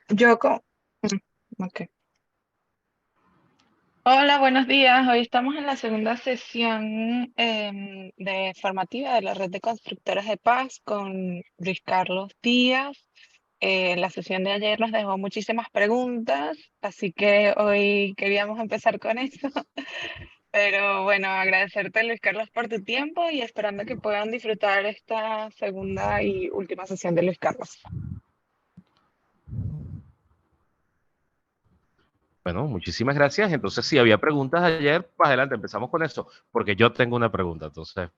Yo con... Ok. Hola, buenos días. Hoy estamos en la segunda sesión de formativa de la Red de Constructoras de Paz con Luis Carlos Díaz. La sesión de ayer nos dejó muchísimas preguntas, así que hoy queríamos empezar con eso. Pero bueno, agradecerte, Luis Carlos, por tu tiempo y esperando que puedan disfrutar esta segunda y última sesión de Luis Carlos. Bueno, muchísimas gracias. Entonces, si había preguntas ayer, pues adelante, empezamos con eso, porque yo tengo una pregunta, entonces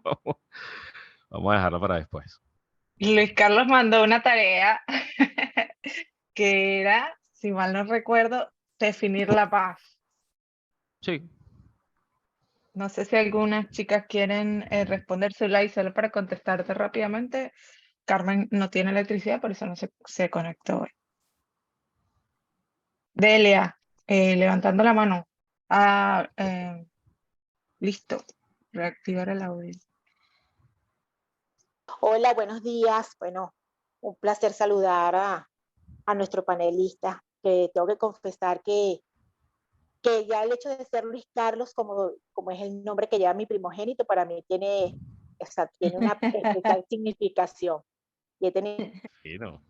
vamos, vamos a dejarla para después. Luis Carlos mandó una tarea que era, si mal no recuerdo, definir la paz. Sí, No sé si algunas chicas quieren respondérsela y solo para contestarte rápidamente. Carmen no tiene electricidad, por eso no se conectó hoy. Delia, levantando la mano. Ah, listo. Reactivar el audio. Hola, buenos días. Bueno, un placer saludar a nuestro panelista, que tengo que confesar que ya el hecho de ser Luis Carlos, como es el nombre que lleva mi primogénito, para mí tiene, o sea, tiene una especial significación. Y he tenido fino.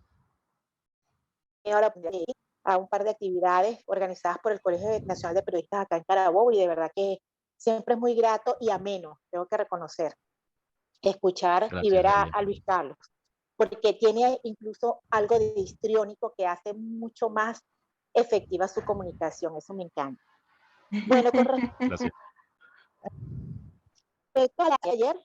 la oportunidad de ir a un par de actividades organizadas por el Colegio Nacional de Periodistas acá en Carabobo y de verdad que siempre es muy grato y ameno, tengo que reconocer, escuchar y Gracias, ver Delia. a Luis Carlos, porque tiene incluso algo de histriónico que hace mucho más efectiva su comunicación, eso me encanta. Bueno, con Gracias. respecto a la de ayer,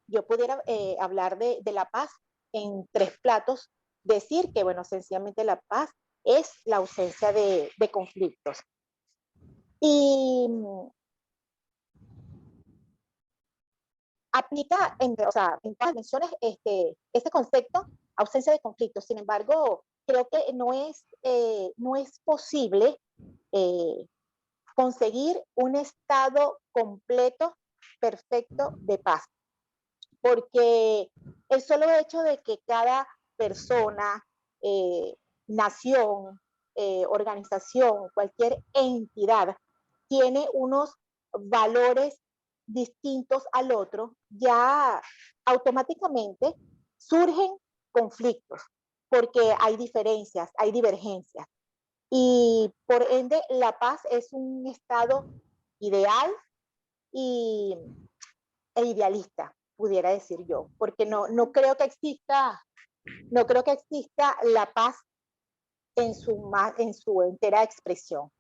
yo pudiera hablar de la paz en tres platos, decir que, bueno, sencillamente la paz es la ausencia de conflictos. Y aplica o sea, en todas las dimensiones este concepto, ausencia de conflictos. Sin embargo, creo que no es posible eh, conseguir un estado completo, perfecto de paz, porque el solo hecho de que cada persona, eh, nación, organización, cualquier entidad tiene unos valores distintos al otro, ya automáticamente surgen conflictos, porque hay diferencias, hay divergencias. Y por ende, la paz es un estado ideal y, e idealista, pudiera decir yo, porque no creo que exista la paz en su entera expresión.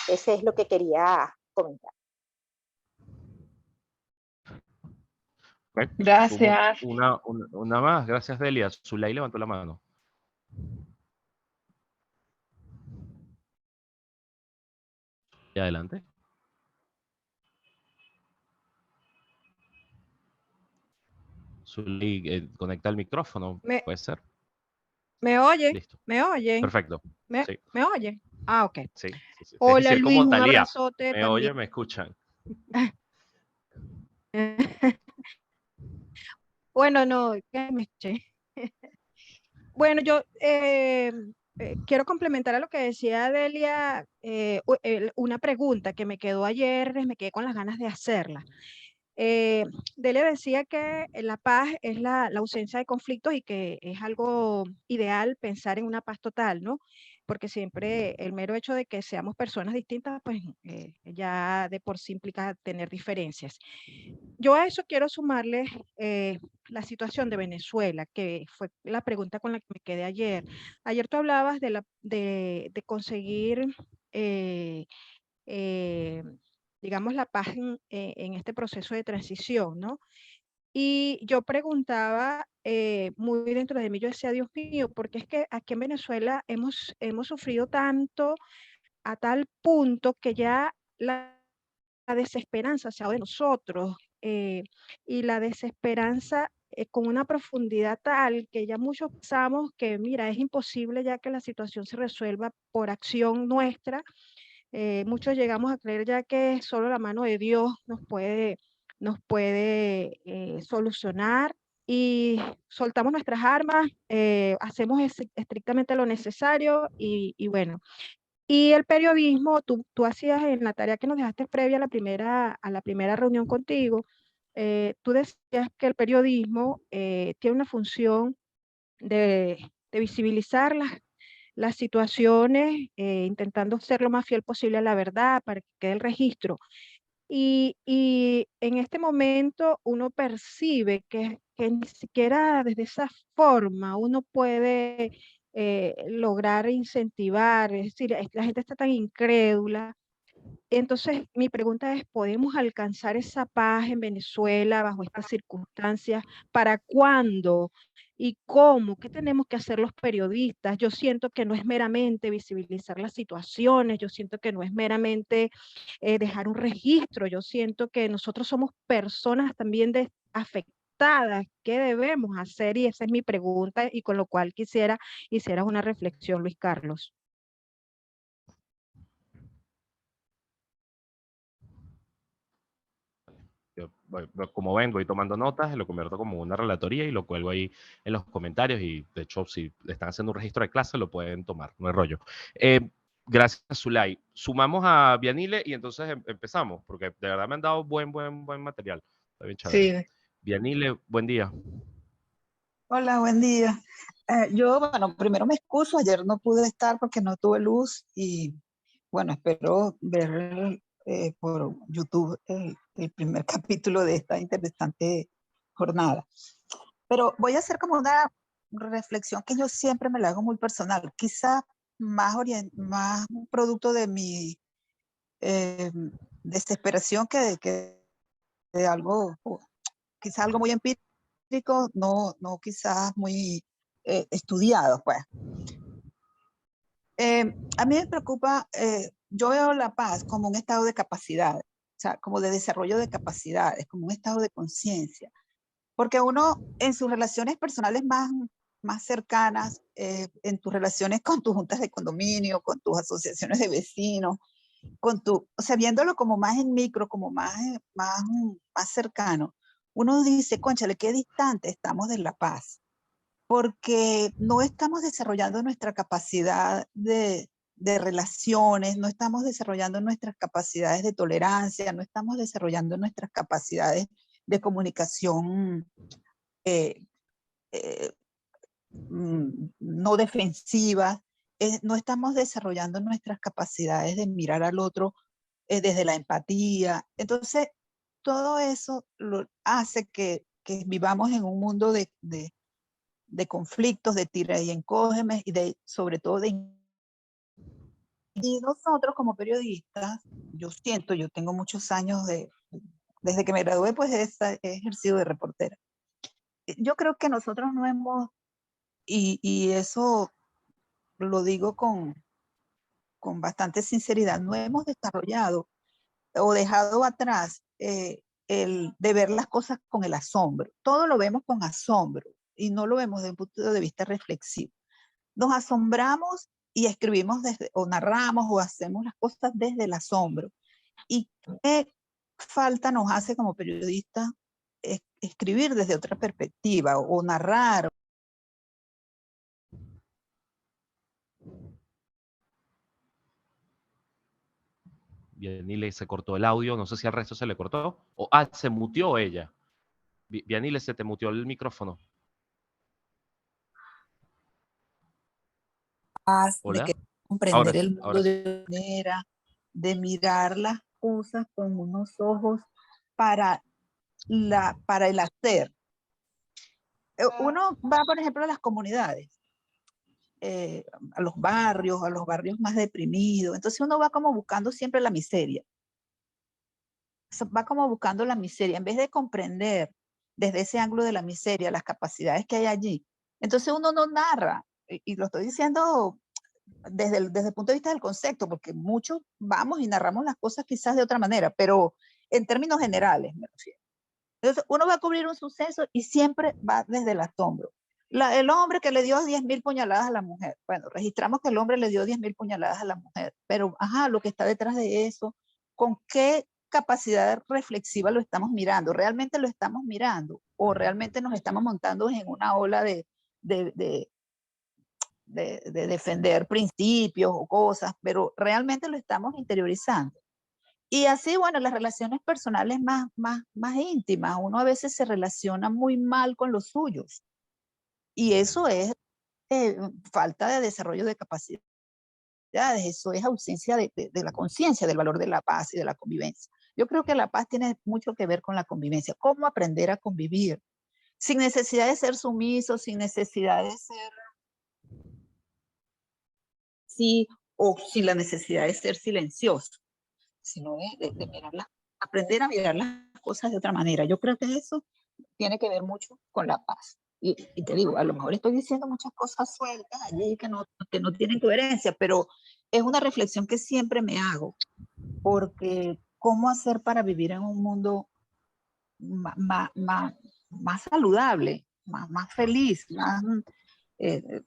Ese es lo que quería comentar. Ok, sumo Gracias. una más. Gracias, Delia. Zulay levantó la mano. Y adelante. Zulay, conecta el micrófono. ¿Me, ¿Puede ser? me oye? Listo. ¿Me oyen? Perfecto. ¿Me, Sí, me oye? Ah, ok. sí, sí, sí. Tienes que Hola decir Luis, como un Talía. abrazote Me también. oyen, me escuchan. Bueno, no, que me eché. Bueno, yo quiero complementar a lo que decía Delia, una pregunta que me quedó ayer, me quedé con las ganas de hacerla. Eh, Delia decía que la paz es la ausencia de conflictos y que es algo ideal pensar en una paz total, ¿no? Porque siempre el mero hecho de que seamos personas distintas, pues ya de por sí implica tener diferencias. Yo a eso quiero sumarle la situación de Venezuela, que fue la pregunta con la que me quedé ayer. Ayer tú hablabas de conseguir eh, eh, digamos, la paz en este proceso de transición, ¿no? Y yo preguntaba, muy dentro de mí, yo decía, Dios mío, porque es que aquí en Venezuela hemos sufrido tanto a tal punto que ya la desesperanza se ha de nosotros, y la desesperanza con una profundidad tal que ya muchos pensamos que, mira, es imposible ya que la situación se resuelva por acción nuestra. Muchos llegamos a creer ya que solo la mano de Dios nos puede solucionar y soltamos nuestras armas, hacemos estrictamente lo necesario y bueno. Y el periodismo, tú hacías en la tarea que nos dejaste previa a la primera reunión contigo, tú decías que el periodismo tiene una función de visibilizar las situaciones, intentando ser lo más fiel posible a la verdad para que quede el registro. Y en este momento uno percibe que ni siquiera desde esa forma uno puede lograr incentivar, es decir, la gente está tan incrédula. Entonces, mi pregunta es, ¿podemos alcanzar esa paz en Venezuela bajo estas circunstancias? ¿Para cuándo? ¿Y cómo? ¿Qué tenemos que hacer los periodistas? Yo siento que no es meramente visibilizar las situaciones, yo siento que no es meramente dejar un registro, yo siento que nosotros somos personas también afectadas. ¿Qué debemos hacer? Y esa es mi pregunta y con lo cual hicieras una reflexión, Luis Carlos. Como vengo y tomando notas, lo convierto como una relatoría y lo cuelgo ahí en los comentarios y de hecho si están haciendo un registro de clase lo pueden tomar, no es rollo. Gracias, Zulay. Sumamos a Vianile y entonces empezamos, porque de verdad me han dado buen material. Está bien chévere. Sí. Vianile, buen día. Hola, buen día. Yo, bueno, primero me excuso, ayer no pude estar porque no tuve luz y, bueno, espero ver por YouTube el primer capítulo de esta interesante jornada. Pero voy a hacer como una reflexión que yo siempre me la hago muy personal, quizá más un producto de mi desesperación que de algo, quizá algo muy empírico, no quizás muy estudiado, pues. A mí me preocupa, yo veo la paz como un estado de capacidad, o sea, como de desarrollo de capacidades, como un estado de conciencia, porque uno en sus relaciones personales más cercanas, en tus relaciones con tus juntas de condominio, con tus asociaciones de vecinos, o sea, viéndolo como más en micro, como más cercano, uno dice, cónchale, qué distante estamos de la paz, porque no estamos desarrollando nuestra capacidad de relaciones, no estamos desarrollando nuestras capacidades de tolerancia, no estamos desarrollando nuestras capacidades de comunicación eh, eh, no defensiva, no estamos desarrollando nuestras capacidades de mirar al otro desde la empatía. Entonces, todo eso hace que vivamos en un mundo de conflictos, de tira y encógeme, y sobre todo y nosotros como periodistas, yo tengo muchos años desde que me gradué, pues he ejercido de reportera. Yo creo que nosotros no hemos, y eso lo digo con bastante sinceridad, no hemos desarrollado o dejado atrás el de ver las cosas con el asombro. Todo lo vemos con asombro y no lo vemos desde un punto de vista reflexivo. Nos asombramos y escribimos o narramos o hacemos las cosas desde el asombro. ¿Y qué falta nos hace como periodistas escribir desde otra perspectiva o narrar? Vianile se cortó el audio, no sé si al resto se le cortó. Se muteó ella. Vianile, se te muteó el micrófono. De Hola. que comprender el mundo de manera, de mirar las cosas con unos ojos para el hacer. Uno va, por ejemplo, a las comunidades, a los barrios más deprimidos. Entonces uno va como buscando siempre la miseria. Va como buscando la miseria, en vez de comprender desde ese ángulo de la miseria las capacidades que hay allí. Entonces uno no narra, y lo estoy diciendo desde el punto de vista del concepto, porque muchos vamos y narramos las cosas quizás de otra manera, pero en términos generales me refiero. Entonces uno va a cubrir un suceso y siempre va desde el asombro. El hombre que le dio 10.000 puñaladas a la mujer. Bueno, registramos que el hombre le dio 10.000 puñaladas a la mujer, pero lo que está detrás de eso, ¿con qué capacidad reflexiva lo estamos mirando? ¿Realmente lo estamos mirando? o realmente nos estamos montando en una ola de defender principios o cosas, pero realmente lo estamos interiorizando. Y así, bueno, las relaciones personales más íntimas, uno a veces se relaciona muy mal con los suyos y eso es falta de desarrollo de capacidades, eso es ausencia de la conciencia del valor de la paz y de la convivencia. Yo creo que la paz tiene mucho que ver con la convivencia, cómo aprender a convivir sin necesidad de ser sumiso, sin necesidad de ser sí o sin la necesidad de ser silencioso, sino de aprender a mirar las cosas de otra manera. Yo creo que eso tiene que ver mucho con la paz. Y te digo, a lo mejor estoy diciendo muchas cosas sueltas allí que no tienen coherencia, pero es una reflexión que siempre me hago, porque ¿cómo hacer para vivir en un mundo más saludable, más feliz, eh,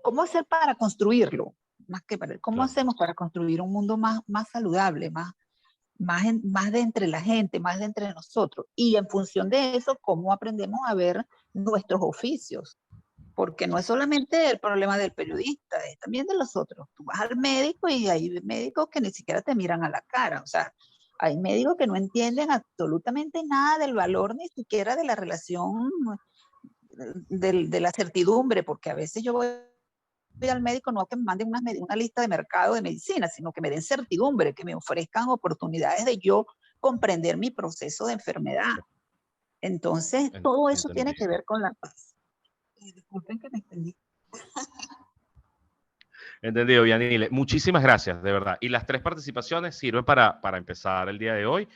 ¿cómo hacer para construirlo? Más que para, ¿cómo Claro. hacemos para construir un mundo más saludable, más de entre la gente, más de entre nosotros? Y en función de eso, ¿cómo aprendemos a ver nuestros oficios? Porque no es solamente el problema del periodista, es también de los otros. Tú vas al médico y hay médicos que ni siquiera te miran a la cara. O sea, hay médicos que no entienden absolutamente nada del valor, ni siquiera de la relación, de la certidumbre, porque a veces yo voy al médico no que me manden una lista de mercado de medicina, sino que me den certidumbre, que me ofrezcan oportunidades de yo comprender mi proceso de enfermedad. Entonces, todo eso tiene que ver con la paz. Disculpen que me extendí. Entendido, Yanile. Muchísimas gracias, de verdad. Y las 3 participaciones sirven para empezar el día de hoy.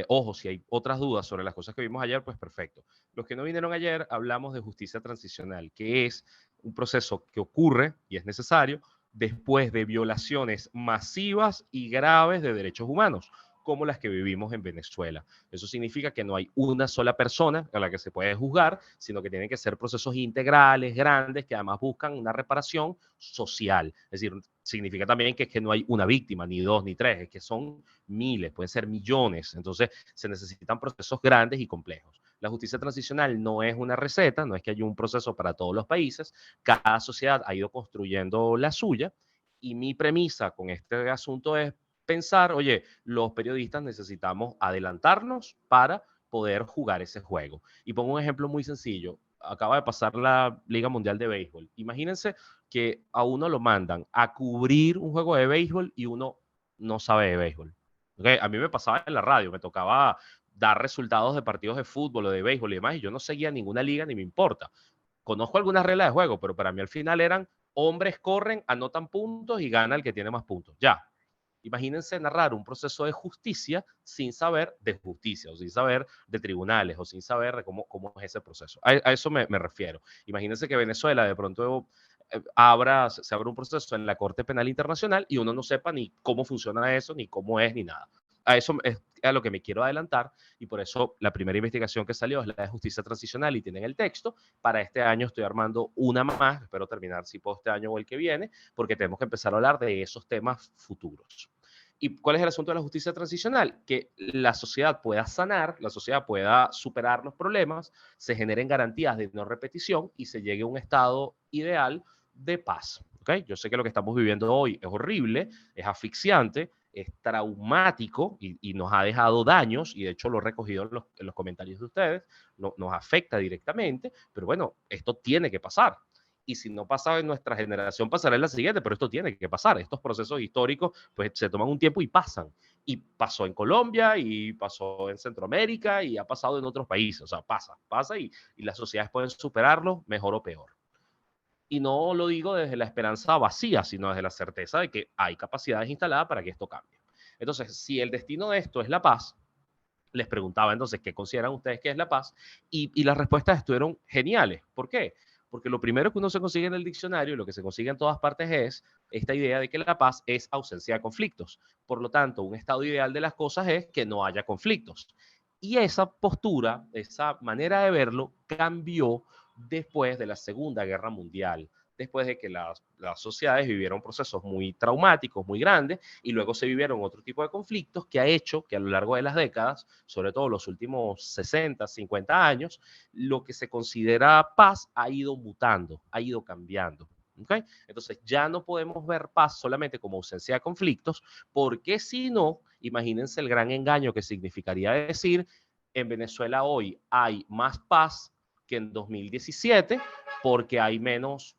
Ojo, si hay otras dudas sobre las cosas que vimos ayer, pues perfecto. Los que no vinieron ayer, hablamos de justicia transicional, que es un proceso que ocurre y es necesario después de violaciones masivas y graves de derechos humanos, como las que vivimos en Venezuela. Eso significa que no hay una sola persona a la que se puede juzgar, sino que tienen que ser procesos integrales, grandes, que además buscan una reparación social. Es decir, significa también que no hay una víctima, ni 2, ni 3, es que son miles, pueden ser millones. Entonces, se necesitan procesos grandes y complejos. La justicia transicional no es una receta, no es que haya un proceso para todos los países. Cada sociedad ha ido construyendo la suya. Y mi premisa con este asunto es pensar, oye, los periodistas necesitamos adelantarnos para poder jugar ese juego. Y pongo un ejemplo muy sencillo. Acaba de pasar la Liga Mundial de Béisbol. Imagínense que a uno lo mandan a cubrir un juego de béisbol y uno no sabe de béisbol. ¿Okay? A mí me pasaba en la radio, me tocaba dar resultados de partidos de fútbol o de béisbol y demás, y yo no seguía ninguna liga ni me importa. Conozco algunas reglas de juego, pero para mí al final eran hombres corren, anotan puntos y gana el que tiene más puntos. Ya. Imagínense narrar un proceso de justicia sin saber de justicia, o sin saber de tribunales, o sin saber de cómo es ese proceso. A eso me refiero. Imagínense que Venezuela de pronto se abre un proceso en la Corte Penal Internacional y uno no sepa ni cómo funciona eso, ni cómo es, ni nada. A eso es a lo que me quiero adelantar, y por eso la primera investigación que salió es la de justicia transicional y tienen el texto. Para este año estoy armando una más, espero terminar si puedo este año o el que viene, porque tenemos que empezar a hablar de esos temas futuros. ¿Y cuál es el asunto de la justicia transicional? Que la sociedad pueda sanar, la sociedad pueda superar los problemas, se generen garantías de no repetición y se llegue a un estado ideal de paz. ¿Okay? Yo sé que lo que estamos viviendo hoy es horrible, es asfixiante, es traumático y nos ha dejado daños, y de hecho lo he recogido en los comentarios de ustedes, nos afecta directamente, pero bueno, esto tiene que pasar. Y si no pasa en nuestra generación, pasará en la siguiente, pero esto tiene que pasar. Estos procesos históricos pues se toman un tiempo y pasan. Y pasó en Colombia, y pasó en Centroamérica, y ha pasado en otros países. O sea, pasa y las sociedades pueden superarlo, mejor o peor. Y no lo digo desde la esperanza vacía, sino desde la certeza de que hay capacidades instaladas para que esto cambie. Entonces, si el destino de esto es la paz, les preguntaba entonces qué consideran ustedes que es la paz, y las respuestas estuvieron geniales. ¿Por qué? Porque lo primero que uno se consigue en el diccionario, y lo que se consigue en todas partes, es esta idea de que la paz es ausencia de conflictos. Por lo tanto, un estado ideal de las cosas es que no haya conflictos. Y esa postura, esa manera de verlo, cambió después de la Segunda Guerra Mundial, después de que las sociedades vivieron procesos muy traumáticos, muy grandes, y luego se vivieron otro tipo de conflictos que ha hecho que a lo largo de las décadas, sobre todo los últimos 60, 50 años, lo que se considera paz ha ido mutando, ha ido cambiando. ¿Okay? Entonces ya no podemos ver paz solamente como ausencia de conflictos, porque si no, imagínense el gran engaño que significaría decir, en Venezuela hoy hay más paz que en 2017 porque hay menos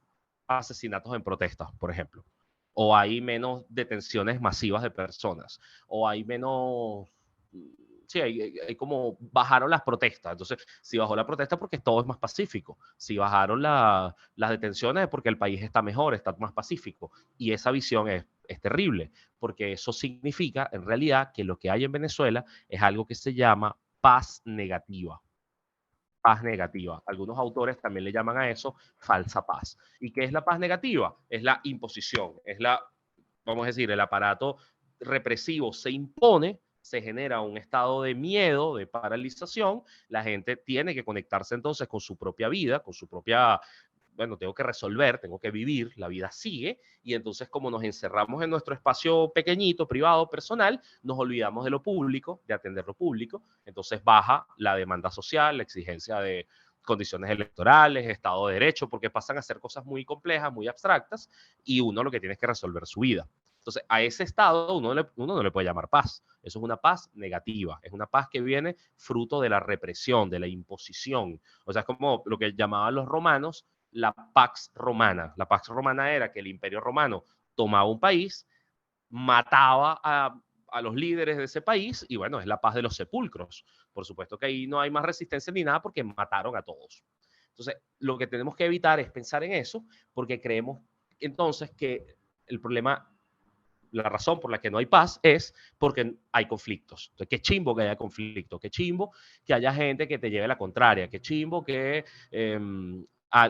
asesinatos en protestas, por ejemplo, o hay menos detenciones masivas de personas, o hay menos, sí, hay como bajaron las protestas. Entonces, si bajó la protesta porque todo es más pacífico, si bajaron las detenciones es porque el país está mejor, está más pacífico, y esa visión es terrible, porque eso significa en realidad que lo que hay en Venezuela es algo que se llama paz negativa. Paz negativa. Algunos autores también le llaman a eso falsa paz. ¿Y qué es la paz negativa? Es la imposición, es la, vamos a decir, el aparato represivo se impone, se genera un estado de miedo, de paralización, la gente tiene que conectarse entonces con su propia vida, con su propia, bueno, tengo que resolver, tengo que vivir, la vida sigue, y entonces como nos encerramos en nuestro espacio pequeñito, privado, personal, nos olvidamos de lo público, de atender lo público, entonces baja la demanda social, la exigencia de condiciones electorales, Estado de Derecho, porque pasan a ser cosas muy complejas, muy abstractas, y uno lo que tiene es que resolver su vida. Entonces, a ese estado uno no le puede llamar paz. Eso es una paz negativa. Es una paz que viene fruto de la represión, de la imposición. O sea, es como lo que llamaban los romanos la Pax Romana. La Pax Romana era que el Imperio Romano tomaba un país, mataba a los líderes de ese país y bueno, es la paz de los sepulcros. Por supuesto que ahí no hay más resistencia ni nada porque mataron a todos. Entonces, lo que tenemos que evitar es pensar en eso porque creemos entonces que el problema, la razón por la que no hay paz es porque hay conflictos. Entonces, qué chimbo que haya conflictos, qué chimbo que haya gente que te lleve la contraria, qué chimbo que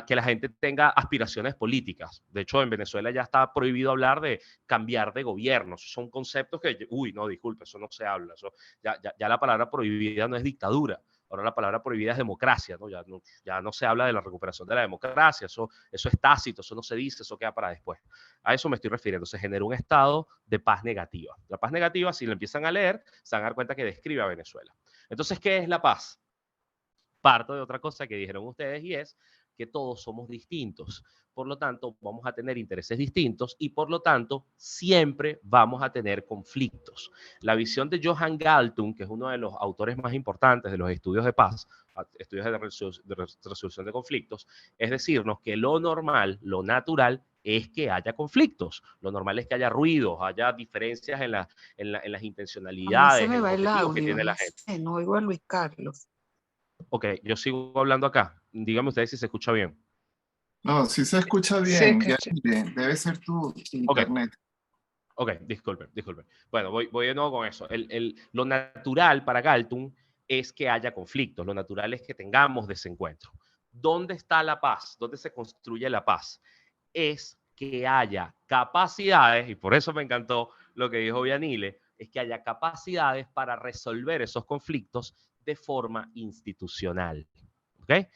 que la gente tenga aspiraciones políticas. De hecho, en Venezuela ya está prohibido hablar de cambiar de gobierno. Son conceptos que, uy, no, disculpe, eso no se habla. Eso, ya la palabra prohibida no es dictadura. Ahora la palabra prohibida es democracia, ¿no? Ya no se habla de la recuperación de la democracia. Eso es tácito, eso no se dice, eso queda para después. A eso me estoy refiriendo. Se genera un estado de paz negativa. La paz negativa, si lo empiezan a leer, se van a dar cuenta que describe a Venezuela. Entonces, ¿qué es la paz? Parto de otra cosa que dijeron ustedes y es que todos somos distintos. Por lo tanto, vamos a tener intereses distintos y por lo tanto, siempre vamos a tener conflictos. La visión de Johan Galtung, que es uno de los autores más importantes de los estudios de paz, estudios de resolución de conflictos, es decirnos que lo normal, lo natural, es que haya conflictos. Lo normal es que haya ruidos, haya diferencias en las A mí intencionalidades, se me en los va el objetivos que audio, tiene la no gente. sé, no oigo a Luis Carlos. Ok, yo sigo hablando acá. Díganme ustedes si se escucha bien. No, sí se escucha bien, debe ser tu internet. Ok, disculpen. Bueno, voy de nuevo con eso. Lo natural para Galtung es que haya conflictos, lo natural es que tengamos desencuentros. ¿Dónde está la paz? ¿Dónde se construye la paz? Es que haya capacidades, y por eso me encantó lo que dijo Vianile, es que haya capacidades para resolver esos conflictos de forma institucional. ¿Ok?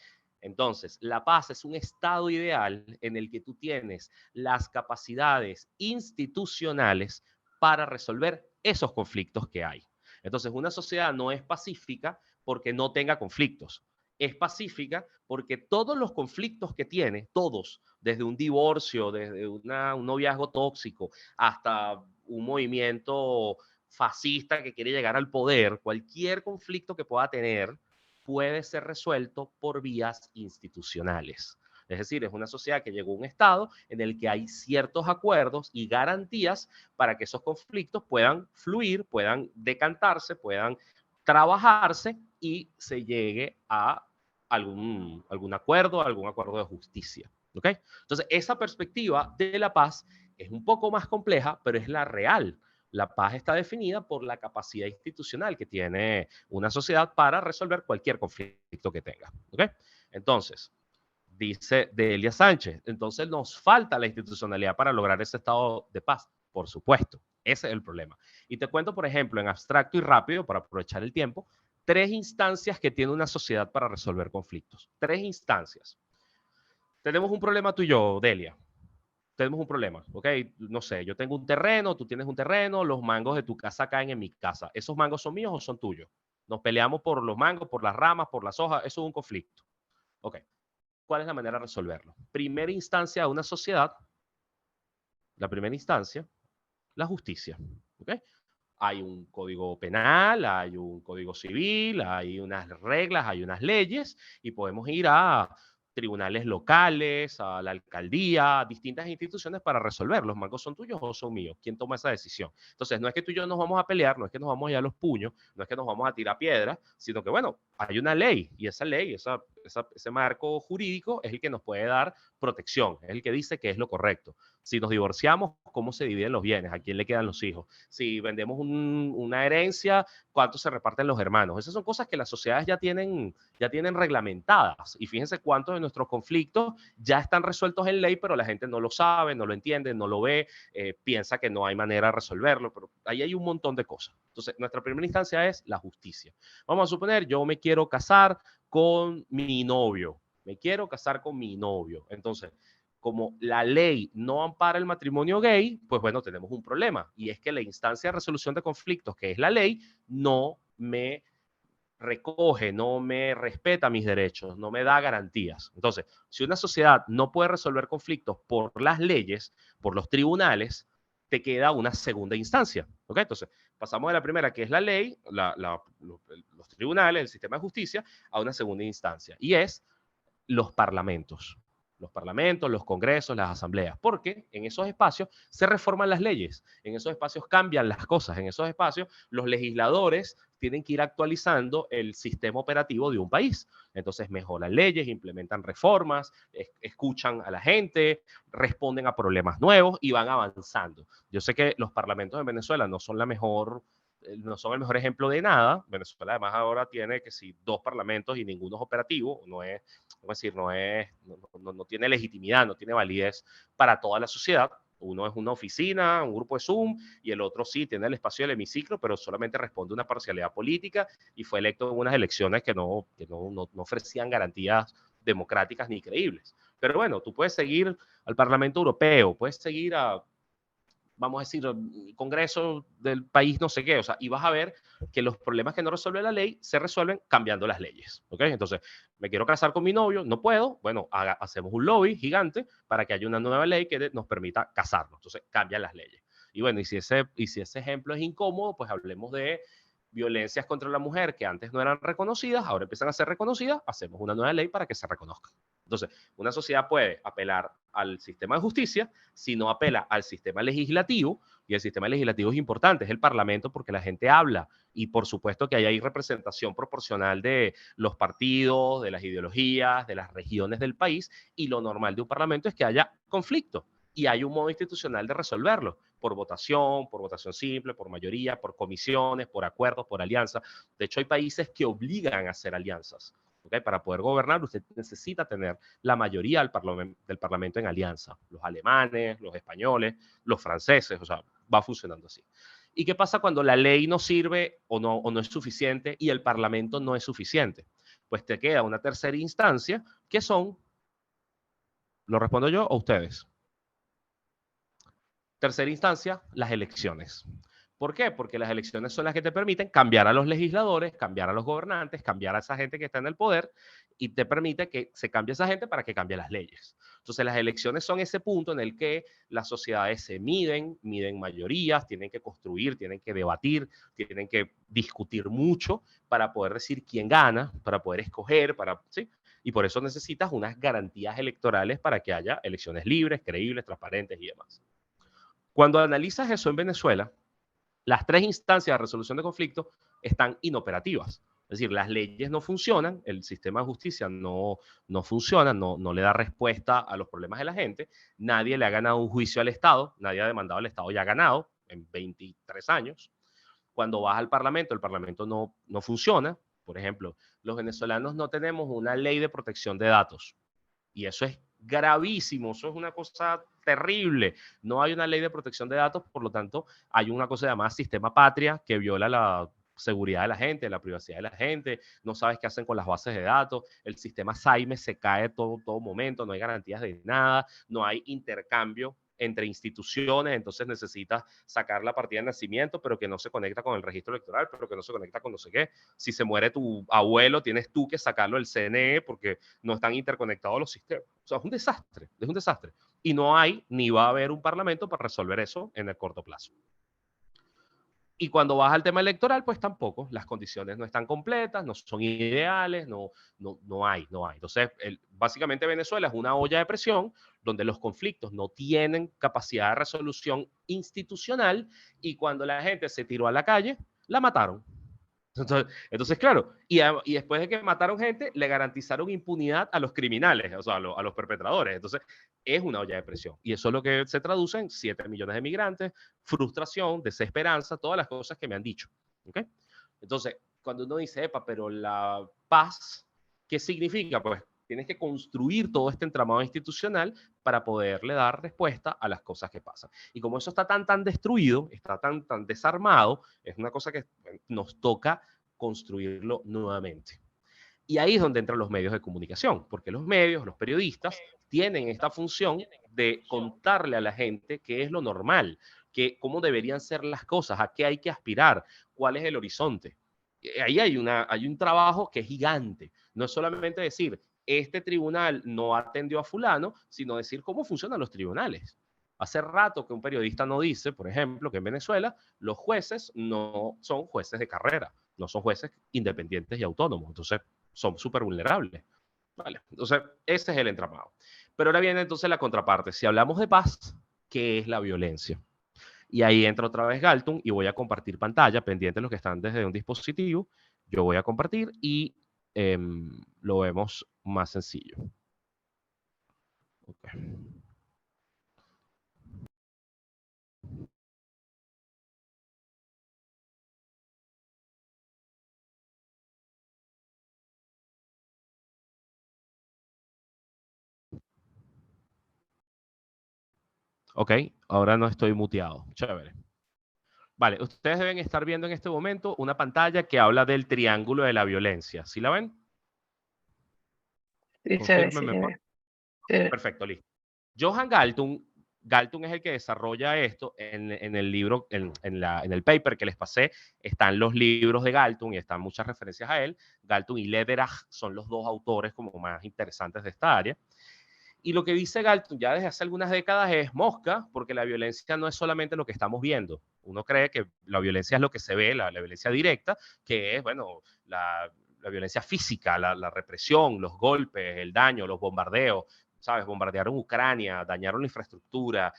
Entonces, la paz es un estado ideal en el que tú tienes las capacidades institucionales para resolver esos conflictos que hay. Entonces, una sociedad no es pacífica porque no tenga conflictos. Es pacífica porque todos los conflictos que tiene, todos, desde un divorcio, desde un noviazgo tóxico, hasta un movimiento fascista que quiere llegar al poder, cualquier conflicto que pueda tener, puede ser resuelto por vías institucionales. Es decir, es una sociedad que llegó a un estado en el que hay ciertos acuerdos y garantías para que esos conflictos puedan fluir, puedan decantarse, puedan trabajarse y se llegue a algún acuerdo de justicia. ¿Okay? Entonces, esa perspectiva de la paz es un poco más compleja, pero es la real. La paz está definida por la capacidad institucional que tiene una sociedad para resolver cualquier conflicto que tenga. ¿Okay? Entonces, dice Delia Sánchez, entonces nos falta la institucionalidad para lograr ese estado de paz. Por supuesto, ese es el problema. Y te cuento, por ejemplo, en abstracto y rápido, para aprovechar el tiempo, 3 instancias que tiene una sociedad para resolver conflictos. 3 instancias. tenemos un problema tú y yo, Delia. Tenemos un problema, ¿ok? No sé, yo tengo un terreno, tú tienes un terreno, los mangos de tu casa caen en mi casa. ¿Esos mangos son míos o son tuyos? Nos peleamos por los mangos, por las ramas, por las hojas. Eso es un conflicto. Ok. ¿Cuál es la manera de resolverlo? Primera instancia de una sociedad, la primera instancia, la justicia. ¿Ok? Hay un código penal, hay un código civil, hay unas reglas, hay unas leyes y podemos ir a tribunales locales, a la alcaldía, a distintas instituciones para resolver. ¿Los mangos son tuyos o son míos? ¿Quién toma esa decisión? Entonces, no es que tú y yo nos vamos a pelear, no es que nos vamos a ir a los puños, no es que nos vamos a tirar piedras, sino que, bueno, hay una ley y esa ley, ese marco jurídico es el que nos puede dar protección, es el que dice que es lo correcto. Si nos divorciamos, ¿cómo se dividen los bienes? ¿A quién le quedan los hijos? Si vendemos una herencia, ¿cuánto se reparten los hermanos? Esas son cosas que las sociedades ya tienen reglamentadas. Y fíjense cuántos de nuestros conflictos ya están resueltos en ley, pero la gente no lo sabe, no lo entiende, no lo ve, piensa que no hay manera de resolverlo, pero ahí hay un montón de cosas. Entonces, nuestra primera instancia es la justicia. Vamos a suponer, yo me quiero casar con mi novio. Me quiero casar con mi novio. Entonces, como la ley no ampara el matrimonio gay, pues bueno, tenemos un problema. Y es que la instancia de resolución de conflictos, que es la ley, no me recoge, no me respeta mis derechos, no me da garantías. Entonces, si una sociedad no puede resolver conflictos por las leyes, por los tribunales, te queda una segunda instancia. ¿Ok? Entonces, pasamos de la primera, que es la ley, los tribunales, el sistema de justicia, a una segunda instancia. Y es los parlamentos. Los parlamentos, los congresos, las asambleas, porque en esos espacios se reforman las leyes, en esos espacios cambian las cosas, en esos espacios los legisladores tienen que ir actualizando el sistema operativo de un país. Entonces mejoran leyes, implementan reformas, escuchan a la gente, responden a problemas nuevos y van avanzando. Yo sé que los parlamentos en Venezuela no son no son el mejor ejemplo de nada. Venezuela además ahora tiene que si 2 parlamentos y ninguno es operativo, no tiene legitimidad, no tiene validez para toda la sociedad. Uno es una oficina, un grupo de Zoom, y el otro sí tiene el espacio del hemiciclo, pero solamente responde a una parcialidad política y fue electo en unas elecciones que no ofrecían garantías democráticas ni creíbles. Pero bueno, tú puedes seguir al Parlamento Europeo, puedes seguir vamos a decir, Congreso del país no sé qué, o sea, y vas a ver que los problemas que no resuelve la ley se resuelven cambiando las leyes, ¿ok? Entonces, me quiero casar con mi novio, no puedo, bueno, hacemos un lobby gigante para que haya una nueva ley que nos permita casarnos, entonces cambian las leyes. Y bueno, y si ese ejemplo es incómodo, pues hablemos de violencias contra la mujer que antes no eran reconocidas, ahora empiezan a ser reconocidas, hacemos una nueva ley para que se reconozcan. Entonces, una sociedad puede apelar al sistema de justicia, si no apela al sistema legislativo, y el sistema legislativo es importante, es el parlamento porque la gente habla, y por supuesto que hay representación proporcional de los partidos, de las ideologías, de las regiones del país, y lo normal de un parlamento es que haya conflicto, y hay un modo institucional de resolverlo, por votación simple, por mayoría, por comisiones, por acuerdos, por alianzas. De hecho, hay países que obligan a hacer alianzas. ¿Okay? Para poder gobernar, usted necesita tener la mayoría del parlamento en alianza. Los alemanes, los españoles, los franceses, o sea, va funcionando así. ¿Y qué pasa cuando la ley no sirve o no es suficiente y el parlamento no es suficiente? Pues te queda una tercera instancia, que son, ¿lo respondo yo o ustedes? Tercera instancia, las elecciones. ¿Por qué? Porque las elecciones son las que te permiten cambiar a los legisladores, cambiar a los gobernantes, cambiar a esa gente que está en el poder y te permite que se cambie esa gente para que cambie las leyes. Entonces las elecciones son ese punto en el que las sociedades se miden mayorías, tienen que construir, tienen que debatir, tienen que discutir mucho para poder decir quién gana, para poder escoger, ¿sí? Y por eso necesitas unas garantías electorales para que haya elecciones libres, creíbles, transparentes y demás. Cuando analizas eso en Venezuela, las 3 instancias de resolución de conflictos están inoperativas. Es decir, las leyes no funcionan, el sistema de justicia no funciona, no le da respuesta a los problemas de la gente, nadie le ha ganado un juicio al Estado, nadie ha demandado al Estado y ha ganado en 23 años. Cuando vas al Parlamento, el Parlamento no funciona. Por ejemplo, los venezolanos no tenemos una ley de protección de datos. Y eso es gravísimo, eso es una cosa terrible. No hay una ley de protección de datos, por lo tanto, hay una cosa llamada sistema patria que viola seguridad de la gente, de la privacidad de la gente, no sabes qué hacen con las bases de datos, el sistema SAIME se cae todo momento, no hay garantías de nada, no hay intercambio entre instituciones, entonces necesitas sacar la partida de nacimiento, pero que no se conecta con el registro electoral, pero que no se conecta con no sé qué. Si se muere tu abuelo, tienes tú que sacarlo del CNE porque no están interconectados los sistemas. O sea, es un desastre, es un desastre. Y no hay ni va a haber un parlamento para resolver eso en el corto plazo. Y cuando vas al tema electoral, pues tampoco, las condiciones no están completas, no son ideales, no hay. Entonces, básicamente Venezuela es una olla de presión donde los conflictos no tienen capacidad de resolución institucional y cuando la gente se tiró a la calle, la mataron. Entonces claro, y después de que mataron gente, le garantizaron impunidad a los criminales, o sea, a los perpetradores. Entonces, es una olla de presión. Y eso es lo que se traduce en 7 millones de migrantes, frustración, desesperanza, todas las cosas que me han dicho. ¿Okay? Entonces, cuando uno dice, epa, pero la paz, ¿qué significa? Pues tienes que construir todo este entramado institucional para poderle dar respuesta a las cosas que pasan. Y como eso está tan destruido, está tan desarmado, es una cosa que nos toca construirlo nuevamente. Y ahí es donde entran los medios de comunicación, porque los medios, los periodistas, tienen esta función de contarle a la gente qué es lo normal, cómo deberían ser las cosas, a qué hay que aspirar, cuál es el horizonte. Ahí hay un trabajo que es gigante. No es solamente decir, este tribunal no atendió a fulano, sino decir cómo funcionan los tribunales. Hace rato que un periodista no dice, por ejemplo, que en Venezuela los jueces no son jueces de carrera, no son jueces independientes y autónomos. Entonces, son súper vulnerables. Vale, entonces, ese es el entramado. Pero ahora viene entonces la contraparte. Si hablamos de paz, ¿qué es la violencia? Y ahí entra otra vez Galton y voy a compartir pantalla, pendientes los que están desde un dispositivo. Yo voy a compartir y lo vemos más sencillo. Okay. Ok, ahora no estoy muteado. Chévere. Vale, ustedes deben estar viendo en este momento una pantalla que habla del triángulo de la violencia. ¿Sí la ven? Sí, Confírmenme. Sí. Perfecto, listo. Johan Galtung es el que desarrolla esto en el libro, en el paper que les pasé, están los libros de Galtung y están muchas referencias a él. Galtung y Lederach son los dos autores como más interesantes de esta área. Y lo que dice Galtung ya desde hace algunas décadas es mosca, porque la violencia no es solamente lo que estamos viendo. Uno cree que la violencia es lo que se ve, la violencia directa, que es, bueno, la violencia física, la represión, los golpes, el daño, los bombardeos, ¿sabes? Bombardearon Ucrania, dañaron la infraestructura,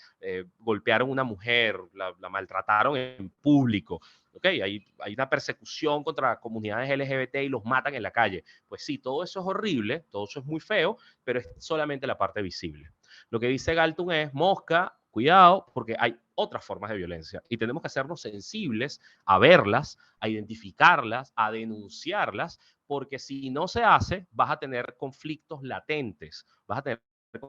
golpearon a una mujer, la maltrataron en público. Okay, hay una persecución contra comunidades LGBT y los matan en la calle. Pues sí, todo eso es horrible, todo eso es muy feo, pero es solamente la parte visible. Lo que dice Galtung es, mosca, cuidado, porque hay otras formas de violencia y tenemos que hacernos sensibles a verlas, a identificarlas, a denunciarlas, porque si no se hace, vas a tener conflictos latentes, vas a tener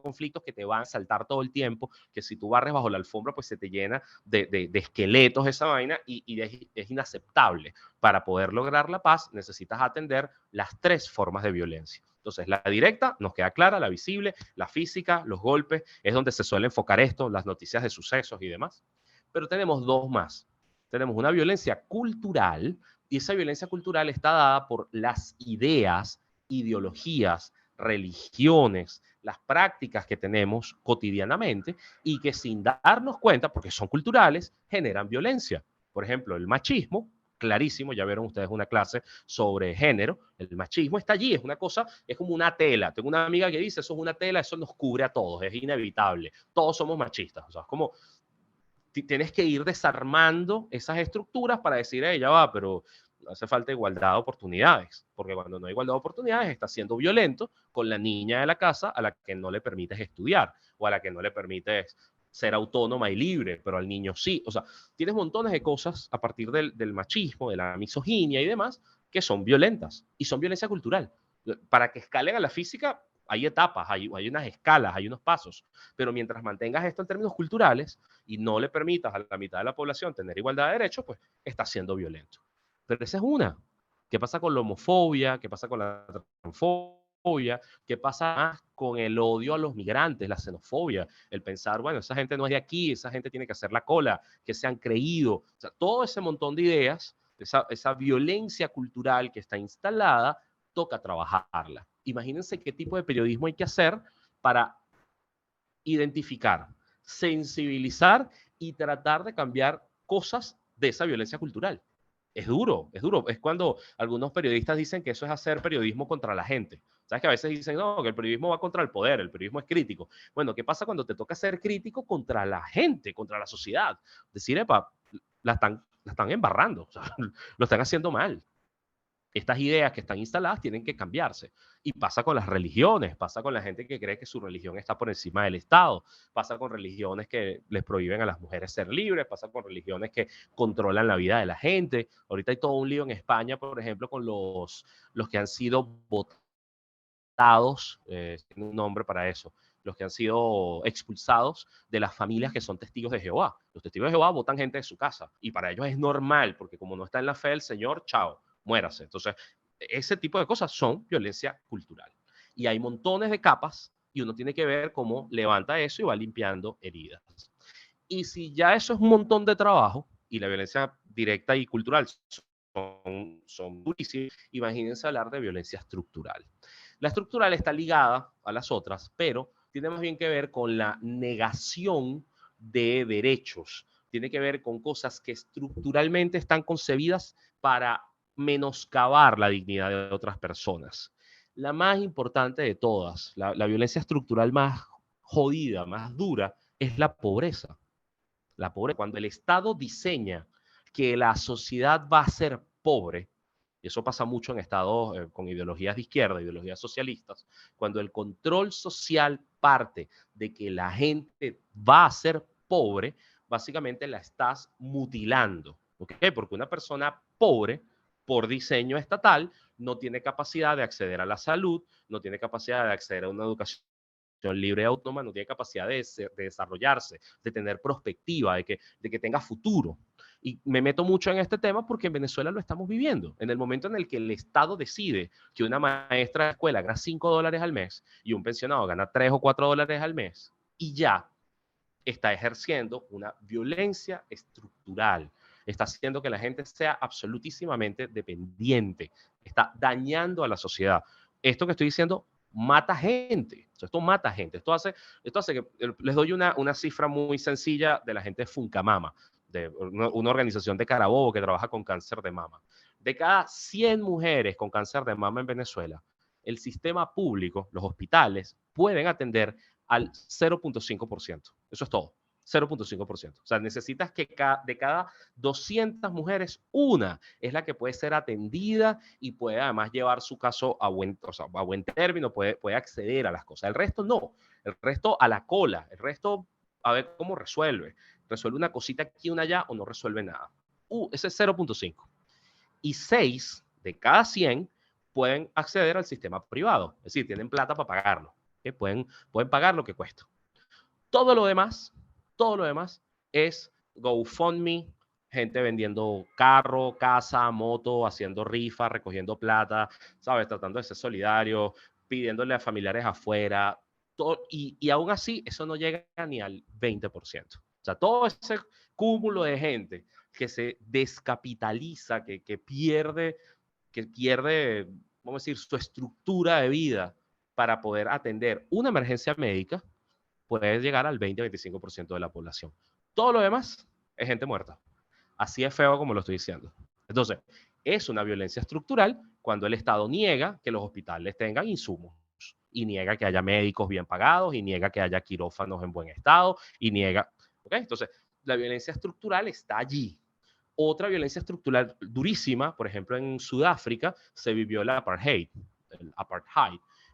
conflictos que te van a saltar todo el tiempo, que si tú barres bajo la alfombra, pues se te llena de esqueletos esa vaina y es inaceptable. Para poder lograr la paz, necesitas atender las 3 formas de violencia. Entonces, la directa nos queda clara, la visible, la física, los golpes, es donde se suele enfocar esto, las noticias de sucesos y demás. Pero tenemos 2 más. Tenemos una violencia cultural y esa violencia cultural está dada por las ideas, ideologías, religiones, las prácticas que tenemos cotidianamente y que sin darnos cuenta, porque son culturales, generan violencia. Por ejemplo, el machismo, clarísimo, ya vieron ustedes una clase sobre género, el machismo está allí, es una cosa, es como una tela. Tengo una amiga que dice, eso es una tela, eso nos cubre a todos, es inevitable, todos somos machistas, o sea, es como tienes que ir desarmando esas estructuras para decir, ya va, pero hace falta igualdad de oportunidades, porque cuando no hay igualdad de oportunidades estás siendo violento con la niña de la casa a la que no le permites estudiar o a la que no le permites ser autónoma y libre, pero al niño sí. O sea, tienes montones de cosas a partir del machismo, de la misoginia y demás, que son violentas y son violencia cultural. Para que escalen a la física, hay etapas, hay unas escalas, hay unos pasos, pero mientras mantengas esto en términos culturales y no le permitas a la mitad de la población tener igualdad de derechos, pues está siendo violento. Pero esa es una. ¿Qué pasa con la homofobia? ¿Qué pasa con la transfobia? ¿Qué pasa más con el odio a los migrantes, la xenofobia? El pensar, bueno, esa gente no es de aquí, esa gente tiene que hacer la cola, que se han creído. O sea, todo ese montón de ideas, esa violencia cultural que está instalada, toca trabajarla. Imagínense qué tipo de periodismo hay que hacer para identificar, sensibilizar y tratar de cambiar cosas de esa violencia cultural. Es duro, es duro. Es cuando algunos periodistas dicen que eso es hacer periodismo contra la gente. ¿Sabes? Que a veces dicen, no, que el periodismo va contra el poder, el periodismo es crítico. Bueno, ¿qué pasa cuando te toca ser crítico contra la gente, contra la sociedad? Decir, epa, la están embarrando, o sea, lo están haciendo mal. Estas ideas que están instaladas tienen que cambiarse. Y pasa con las religiones, pasa con la gente que cree que su religión está por encima del Estado, pasa con religiones que les prohíben a las mujeres ser libres, pasa con religiones que controlan la vida de la gente. Ahorita hay todo un lío en España, por ejemplo, con los que han sido votados, tiene un nombre para eso, los que han sido expulsados de las familias que son testigos de Jehová. Los testigos de Jehová votan gente de su casa y para ellos es normal, porque como no está en la fe del Señor, chao, muérase. Entonces, ese tipo de cosas son violencia cultural. Y hay montones de capas y uno tiene que ver cómo levanta eso y va limpiando heridas. Y si ya eso es un montón de trabajo y la violencia directa y cultural son durísimas, imagínense hablar de violencia estructural. La estructural está ligada a las otras, pero tiene más bien que ver con la negación de derechos. Tiene que ver con cosas que estructuralmente están concebidas para menoscabar la dignidad de otras personas. La más importante de todas, la violencia estructural más jodida, más dura, es la pobreza. La pobreza, cuando el Estado diseña que la sociedad va a ser pobre, y eso pasa mucho en estados con ideologías de izquierda, ideologías socialistas, cuando el control social parte de que la gente va a ser pobre, básicamente la estás mutilando, ¿ok? Porque una persona pobre, por diseño estatal, no tiene capacidad de acceder a la salud, no tiene capacidad de acceder a una educación libre y autónoma, no tiene capacidad de desarrollarse, de tener perspectiva, de que tenga futuro. Y me meto mucho en este tema porque en Venezuela lo estamos viviendo. En el momento en el que el Estado decide que una maestra de escuela gana $5 al mes y un pensionado gana $3 o $4 al mes, y ya está ejerciendo una violencia estructural. Está haciendo que la gente sea absolutísimamente dependiente. Está dañando a la sociedad. Esto que estoy diciendo mata gente. Esto mata gente. Esto hace que, les doy una cifra muy sencilla de la gente de Funcamama, de una organización de Carabobo que trabaja con cáncer de mama. De cada 100 mujeres con cáncer de mama en Venezuela, el sistema público, los hospitales, pueden atender al 0.5%. Eso es todo. 0.5%. O sea, necesitas que de cada 200 mujeres, una es la que puede ser atendida y puede además llevar su caso a buen término, puede acceder a las cosas. El resto no. El resto a la cola. El resto a ver cómo resuelve. Resuelve una cosita aquí, una allá o no resuelve nada. Ese es 0.5. Y 6 de cada 100 pueden acceder al sistema privado. Es decir, tienen plata para pagarlo. ¿Okay? Pueden pagar lo que cuesta. Todo lo demás es GoFundMe, gente vendiendo carro, casa, moto, haciendo rifa, recogiendo plata, ¿sabes? Tratando de ser solidario, pidiéndole a familiares afuera. Todo, y aún así, eso no llega ni al 20%. O sea, todo ese cúmulo de gente que se descapitaliza, que pierde, vamos a decir, su estructura de vida para poder atender una emergencia médica, puede llegar al 20-25% de la población. Todo lo demás es gente muerta. Así es feo como lo estoy diciendo. Entonces, es una violencia estructural cuando el Estado niega que los hospitales tengan insumos y niega que haya médicos bien pagados y niega que haya quirófanos en buen estado y niega. ¿Okay? Entonces, la violencia estructural está allí. Otra violencia estructural durísima, por ejemplo, en Sudáfrica se vivió el apartheid.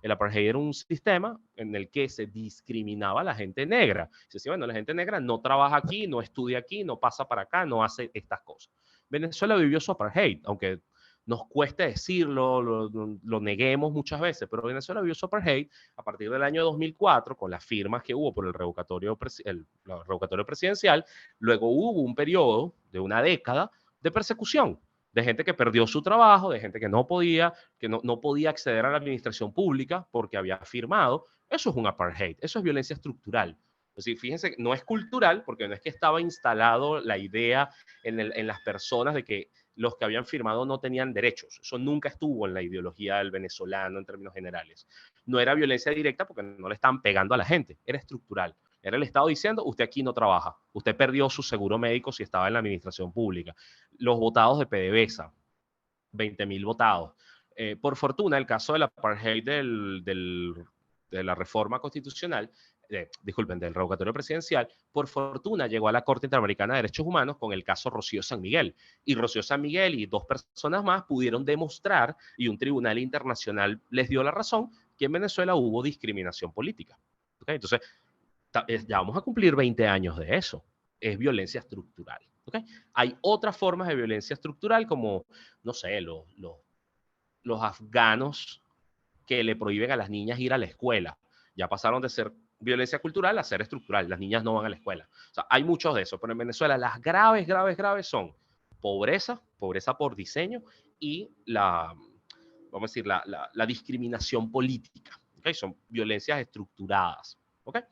El apartheid era un sistema en el que se discriminaba a la gente negra. Se decía, bueno, la gente negra no trabaja aquí, no estudia aquí, no pasa para acá, no hace estas cosas. Venezuela vivió su apartheid, aunque nos cueste decirlo, lo neguemos muchas veces, pero Venezuela vivió su apartheid a partir del año 2004, con las firmas que hubo por el revocatorio presidencial. Luego hubo un periodo de una década de persecución de gente que perdió su trabajo, de gente que no podía acceder a la administración pública porque había firmado. Eso es un apartheid, eso es violencia estructural. Es decir, fíjense, no es cultural, porque no es que estaba instalado la idea en las personas de que los que habían firmado no tenían derechos. Eso nunca estuvo en la ideología del venezolano en términos generales. No era violencia directa porque no le estaban pegando a la gente, era estructural. Era el Estado diciendo, usted aquí no trabaja, usted perdió su seguro médico si estaba en la administración pública. Los votados de PDVSA, 20.000 votados. Por fortuna, el caso del apartheid de la reforma constitucional, disculpen, del revocatorio presidencial, por fortuna llegó a la Corte Interamericana de Derechos Humanos con el caso Rocío San Miguel. Y Rocío San Miguel y 2 personas más pudieron demostrar, y un tribunal internacional les dio la razón, que en Venezuela hubo discriminación política. ¿Okay? Entonces, ya vamos a cumplir 20 años de eso. Es violencia estructural. ¿Okay? Hay otras formas de violencia estructural como, no sé, los afganos que le prohíben a las niñas ir a la escuela. Ya pasaron de ser violencia cultural a ser estructural. Las niñas no van a la escuela. O sea, hay muchos de esos, pero en Venezuela las graves son pobreza por diseño y vamos a decir, la discriminación política. ¿Okay? Son violencias estructuradas. ¿Okay?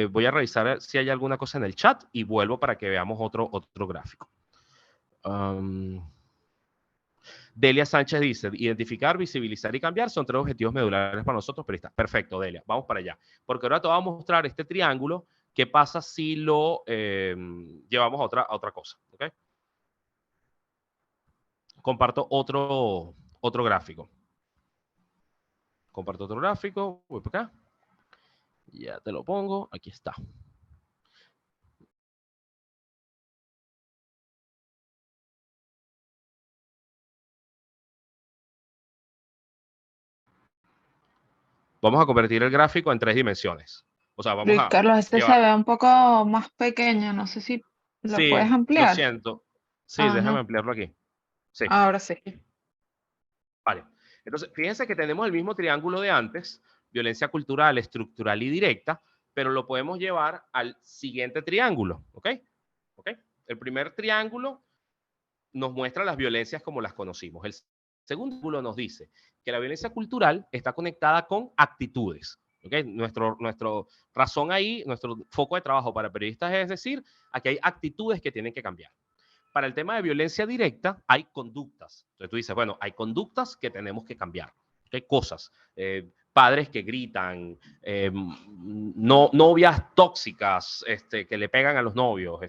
Voy a revisar si hay alguna cosa en el chat y vuelvo para que veamos otro gráfico. Delia Sánchez dice, identificar, visibilizar y cambiar son 3 objetivos medulares para nosotros, periodistas. Perfecto, Delia, vamos para allá. Porque ahora te voy a mostrar este triángulo. ¿Qué pasa si lo llevamos a otra cosa? ¿Okay? Comparto otro gráfico. Comparto otro gráfico. Voy para acá. Ya te lo pongo. Aquí está. Vamos a convertir el gráfico en 3 dimensiones. O sea, vamos Luis a Carlos, este llevar... se ve un poco más pequeño. No sé si lo puedes Sí, lo ampliar. siento. Sí, Ah, déjame no. ampliarlo aquí. Sí. Ahora sí. Vale. Entonces, fíjense que tenemos el mismo triángulo de antes, violencia cultural, estructural y directa, pero lo podemos llevar al siguiente triángulo. ¿Ok? ¿Ok? El primer triángulo nos muestra las violencias como las conocimos. El segundo triángulo nos dice que la violencia cultural está conectada con actitudes. ¿Okay? Nuestro razón ahí, nuestro foco de trabajo para periodistas es decir, aquí hay actitudes que tienen que cambiar. Para el tema de violencia directa hay conductas. Entonces tú dices, bueno, hay conductas que tenemos que cambiar. ¿Okay? Cosas. Padres que gritan, novias tóxicas que le pegan a los novios,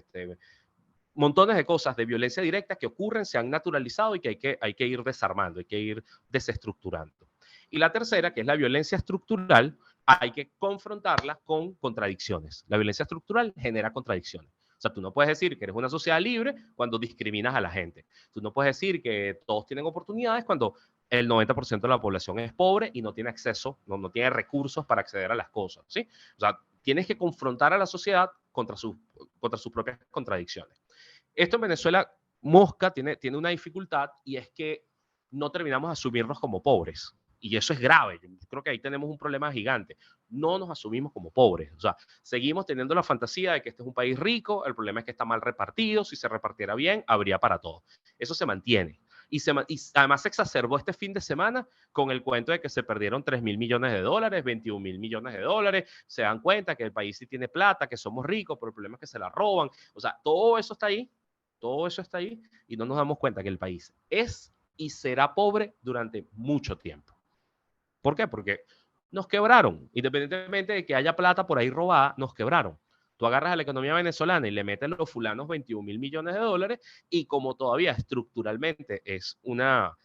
montones de cosas de violencia directa que ocurren, se han naturalizado y que hay que ir desarmando, hay que ir desestructurando. Y la tercera, que es la violencia estructural, hay que confrontarla con contradicciones. La violencia estructural genera contradicciones. O sea, tú no puedes decir que eres una sociedad libre cuando discriminas a la gente. Tú no puedes decir que todos tienen oportunidades cuando el 90% de la población es pobre y no tiene acceso, no tiene recursos para acceder a las cosas, ¿sí? O sea, tienes que confrontar a la sociedad contra sus propias contradicciones. Esto en Venezuela, Mosca tiene una dificultad y es que no terminamos de asumirnos como pobres. Y eso es grave. Yo creo que ahí tenemos un problema gigante. No nos asumimos como pobres. O sea, seguimos teniendo la fantasía de que este es un país rico, el problema es que está mal repartido, si se repartiera bien, habría para todos. Eso se mantiene. Y además se exacerbó este fin de semana con el cuento de que se perdieron 3.000 millones de dólares, 21.000 millones de dólares. Se dan cuenta que el país sí tiene plata, que somos ricos, pero el problema es que se la roban. O sea, todo eso está ahí. Todo eso está ahí y no nos damos cuenta que el país es y será pobre durante mucho tiempo. ¿Por qué? Porque nos quebraron. Independientemente de que haya plata por ahí robada, nos quebraron. Tú agarras a la economía venezolana y le metes los fulanos 21.000 millones de dólares y como todavía estructuralmente es una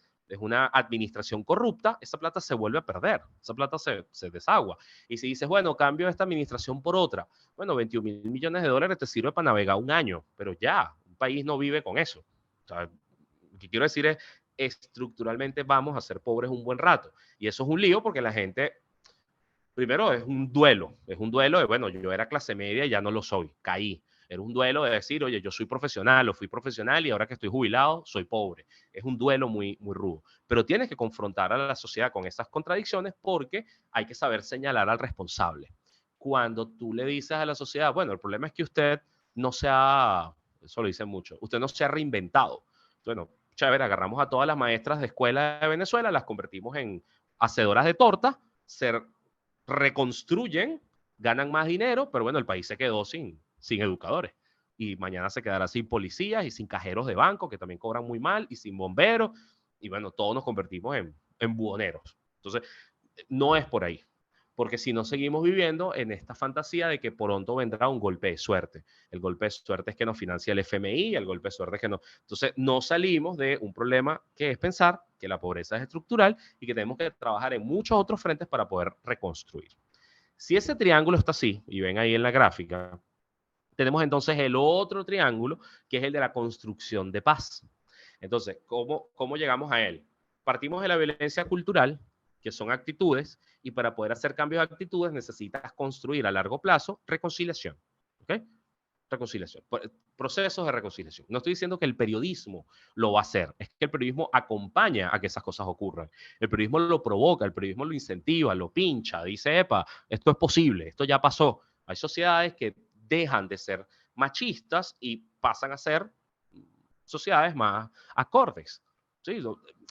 administración corrupta, esa plata se vuelve a perder, esa plata se desagua. Y si dices, bueno, cambio esta administración por otra, bueno, 21.000 millones de dólares te sirve para navegar un año, pero ya, un país no vive con eso. O sea, lo que quiero decir es, estructuralmente vamos a ser pobres un buen rato. Y eso es un lío porque la gente, primero es un duelo de, bueno, yo era clase media y ya no lo soy, caí. Era un duelo de decir, oye, yo soy profesional o fui profesional y ahora que estoy jubilado soy pobre. Es un duelo muy, muy rudo. Pero tienes que confrontar a la sociedad con esas contradicciones porque hay que saber señalar al responsable. Cuando tú le dices a la sociedad, bueno, el problema es que usted no se ha, eso lo dicen mucho, usted no se ha reinventado. Bueno, chévere, agarramos a todas las maestras de escuela de Venezuela, las convertimos en hacedoras de torta, se reconstruyen, ganan más dinero, pero bueno, el país se quedó sin educadores. Y mañana se quedará sin policías y sin cajeros de banco, que también cobran muy mal, y sin bomberos. Y bueno, todos nos convertimos en buhoneros. Entonces, no es por ahí. Porque si no seguimos viviendo en esta fantasía de que pronto vendrá un golpe de suerte. El golpe de suerte es que nos financia el FMI, el golpe de suerte es que no. Entonces, no salimos de un problema que es pensar que la pobreza es estructural y que tenemos que trabajar en muchos otros frentes para poder reconstruir. Si ese triángulo está así, y ven ahí en la gráfica, tenemos entonces el otro triángulo, que es el de la construcción de paz. Entonces, ¿cómo llegamos a él? Partimos de la violencia cultural, que son actitudes, y para poder hacer cambios de actitudes necesitas construir a largo plazo reconciliación. ¿Ok? Reconciliación. Procesos de reconciliación. No estoy diciendo que el periodismo lo va a hacer, es que el periodismo acompaña a que esas cosas ocurran. El periodismo lo provoca, el periodismo lo incentiva, lo pincha, dice, epa, esto es posible, esto ya pasó. Hay sociedades que dejan de ser machistas y pasan a ser sociedades más acordes. ¿Sí?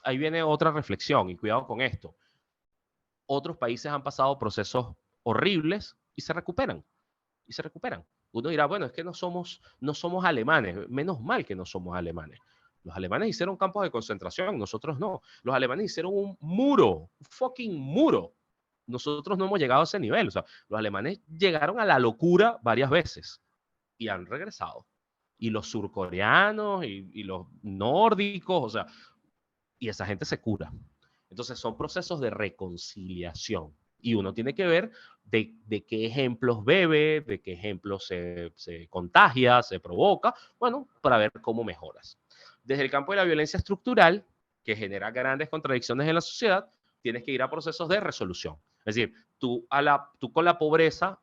Ahí viene otra reflexión y cuidado con esto. Otros países han pasado procesos horribles y se recuperan. Y se recuperan. Uno dirá, bueno, es que no somos alemanes. Menos mal que no somos alemanes. Los alemanes hicieron campos de concentración, nosotros no. Los alemanes hicieron un muro, un fucking muro. Nosotros no hemos llegado a ese nivel. O sea, los alemanes llegaron a la locura varias veces y han regresado. Y los surcoreanos y los nórdicos, o sea, y esa gente se cura. Entonces son procesos de reconciliación. Y uno tiene que ver de qué ejemplos bebe, de qué ejemplos se contagia, se provoca, bueno, para ver cómo mejoras. Desde el campo de la violencia estructural, que genera grandes contradicciones en la sociedad, tienes que ir a procesos de resolución. Es decir, tú con la pobreza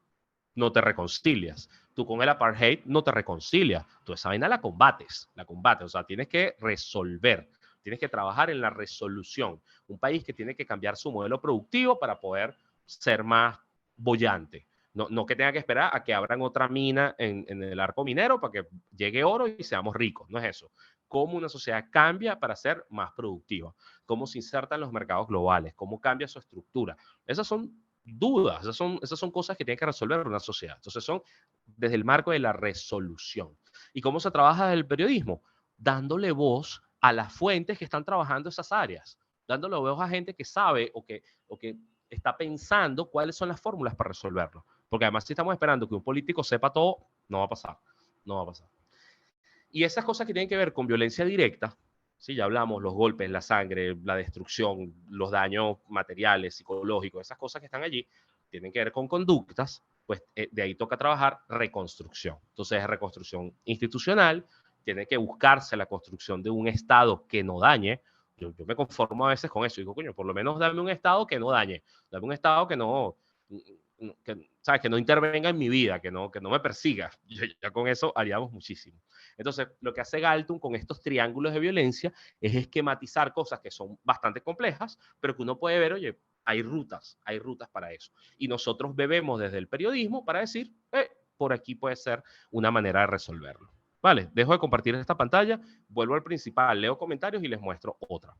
no te reconcilias. Tú con el apartheid no te reconcilias. Tú esa vaina la combates. O sea, tienes que resolver. Tienes que trabajar en la resolución. Un país que tiene que cambiar su modelo productivo para poder ser más boyante. No que tenga que esperar a que abran otra mina en el arco minero para que llegue oro y seamos ricos. No es eso. Cómo una sociedad cambia para ser más productiva. Cómo se inserta en los mercados globales. Cómo cambia su estructura. Esas son dudas. Esas son cosas que tiene que resolver una sociedad. Entonces son desde el marco de la resolución. ¿Y cómo se trabaja desde el periodismo? Dándole voz a las fuentes que están trabajando esas áreas, dándole voz a gente que sabe o que está pensando cuáles son las fórmulas para resolverlo. Porque además si estamos esperando que un político sepa todo, no va a pasar. No va a pasar. Y esas cosas que tienen que ver con violencia directa, ¿sí? Ya hablamos, los golpes, la sangre, la destrucción, los daños materiales, psicológicos, esas cosas que están allí, tienen que ver con conductas, pues de ahí toca trabajar reconstrucción. Entonces, reconstrucción institucional, tiene que buscarse la construcción de un Estado que no dañe. Yo me conformo a veces con eso. Digo, coño, por lo menos dame un Estado que no dañe. Dame un Estado que no, ¿sabes? Que no intervenga en mi vida, que no me persiga. Ya con eso haríamos muchísimo. Entonces, lo que hace Galton con estos triángulos de violencia es esquematizar cosas que son bastante complejas, pero que uno puede ver, oye, hay rutas para eso. Y nosotros bebemos desde el periodismo para decir, por aquí puede ser una manera de resolverlo. Vale, dejo de compartir esta pantalla, vuelvo al principal, leo comentarios y les muestro otra.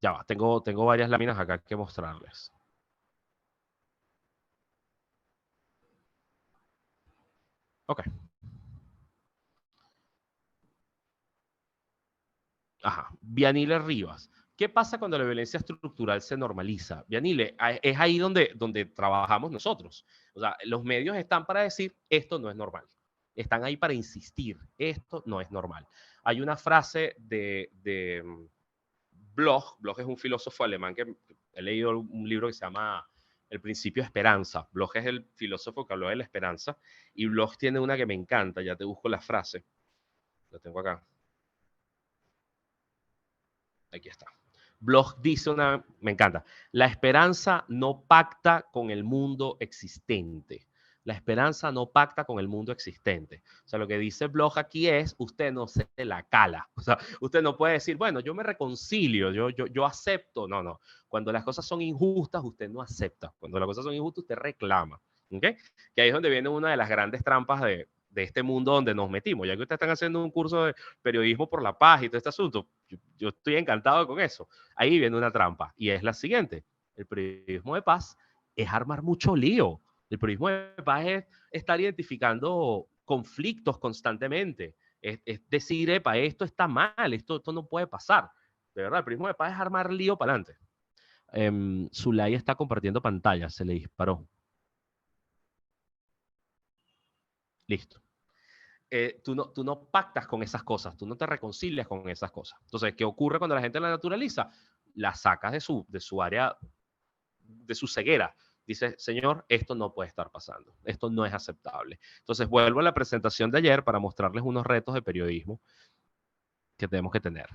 Ya va, tengo varias láminas acá que mostrarles. Ok. Ajá. Vianile Rivas. ¿Qué pasa cuando la violencia estructural se normaliza? Vianile, es ahí donde trabajamos nosotros. O sea, los medios están para decir, esto no es normal. Están ahí para insistir, esto no es normal. Hay una frase de Bloch es un filósofo alemán que he leído un libro que se llama El principio de esperanza. Bloch es el filósofo que habló de la esperanza y Bloch tiene una que me encanta, ya te busco la frase. La tengo acá. Aquí está. Bloch dice me encanta, la esperanza no pacta con el mundo existente. La esperanza no pacta con el mundo existente. O sea, lo que dice Bloch aquí es, usted no se la cala. O sea, usted no puede decir, bueno, yo me reconcilio, yo acepto. No, no. Cuando las cosas son injustas, usted no acepta. Cuando las cosas son injustas, usted reclama. ¿Okay? Que ahí es donde viene una de las grandes trampas de este mundo donde nos metimos. Ya que ustedes están haciendo un curso de periodismo por la paz y todo este asunto, yo estoy encantado con eso. Ahí viene una trampa y es la siguiente. El periodismo de paz es armar mucho lío. El periodismo de paz es estar identificando conflictos constantemente. Es decir, epa, esto está mal, esto no puede pasar. De verdad, el periodismo de paz es armar lío para adelante. Zulay está compartiendo pantalla, se le disparó. Listo. Tú no pactas con esas cosas, tú no te reconcilias con esas cosas. Entonces, ¿qué ocurre cuando la gente la naturaliza? La sacas de su área, de su ceguera. Dice, señor, esto no puede estar pasando, esto no es aceptable. Entonces, vuelvo a la presentación de ayer para mostrarles unos retos de periodismo que tenemos que tener.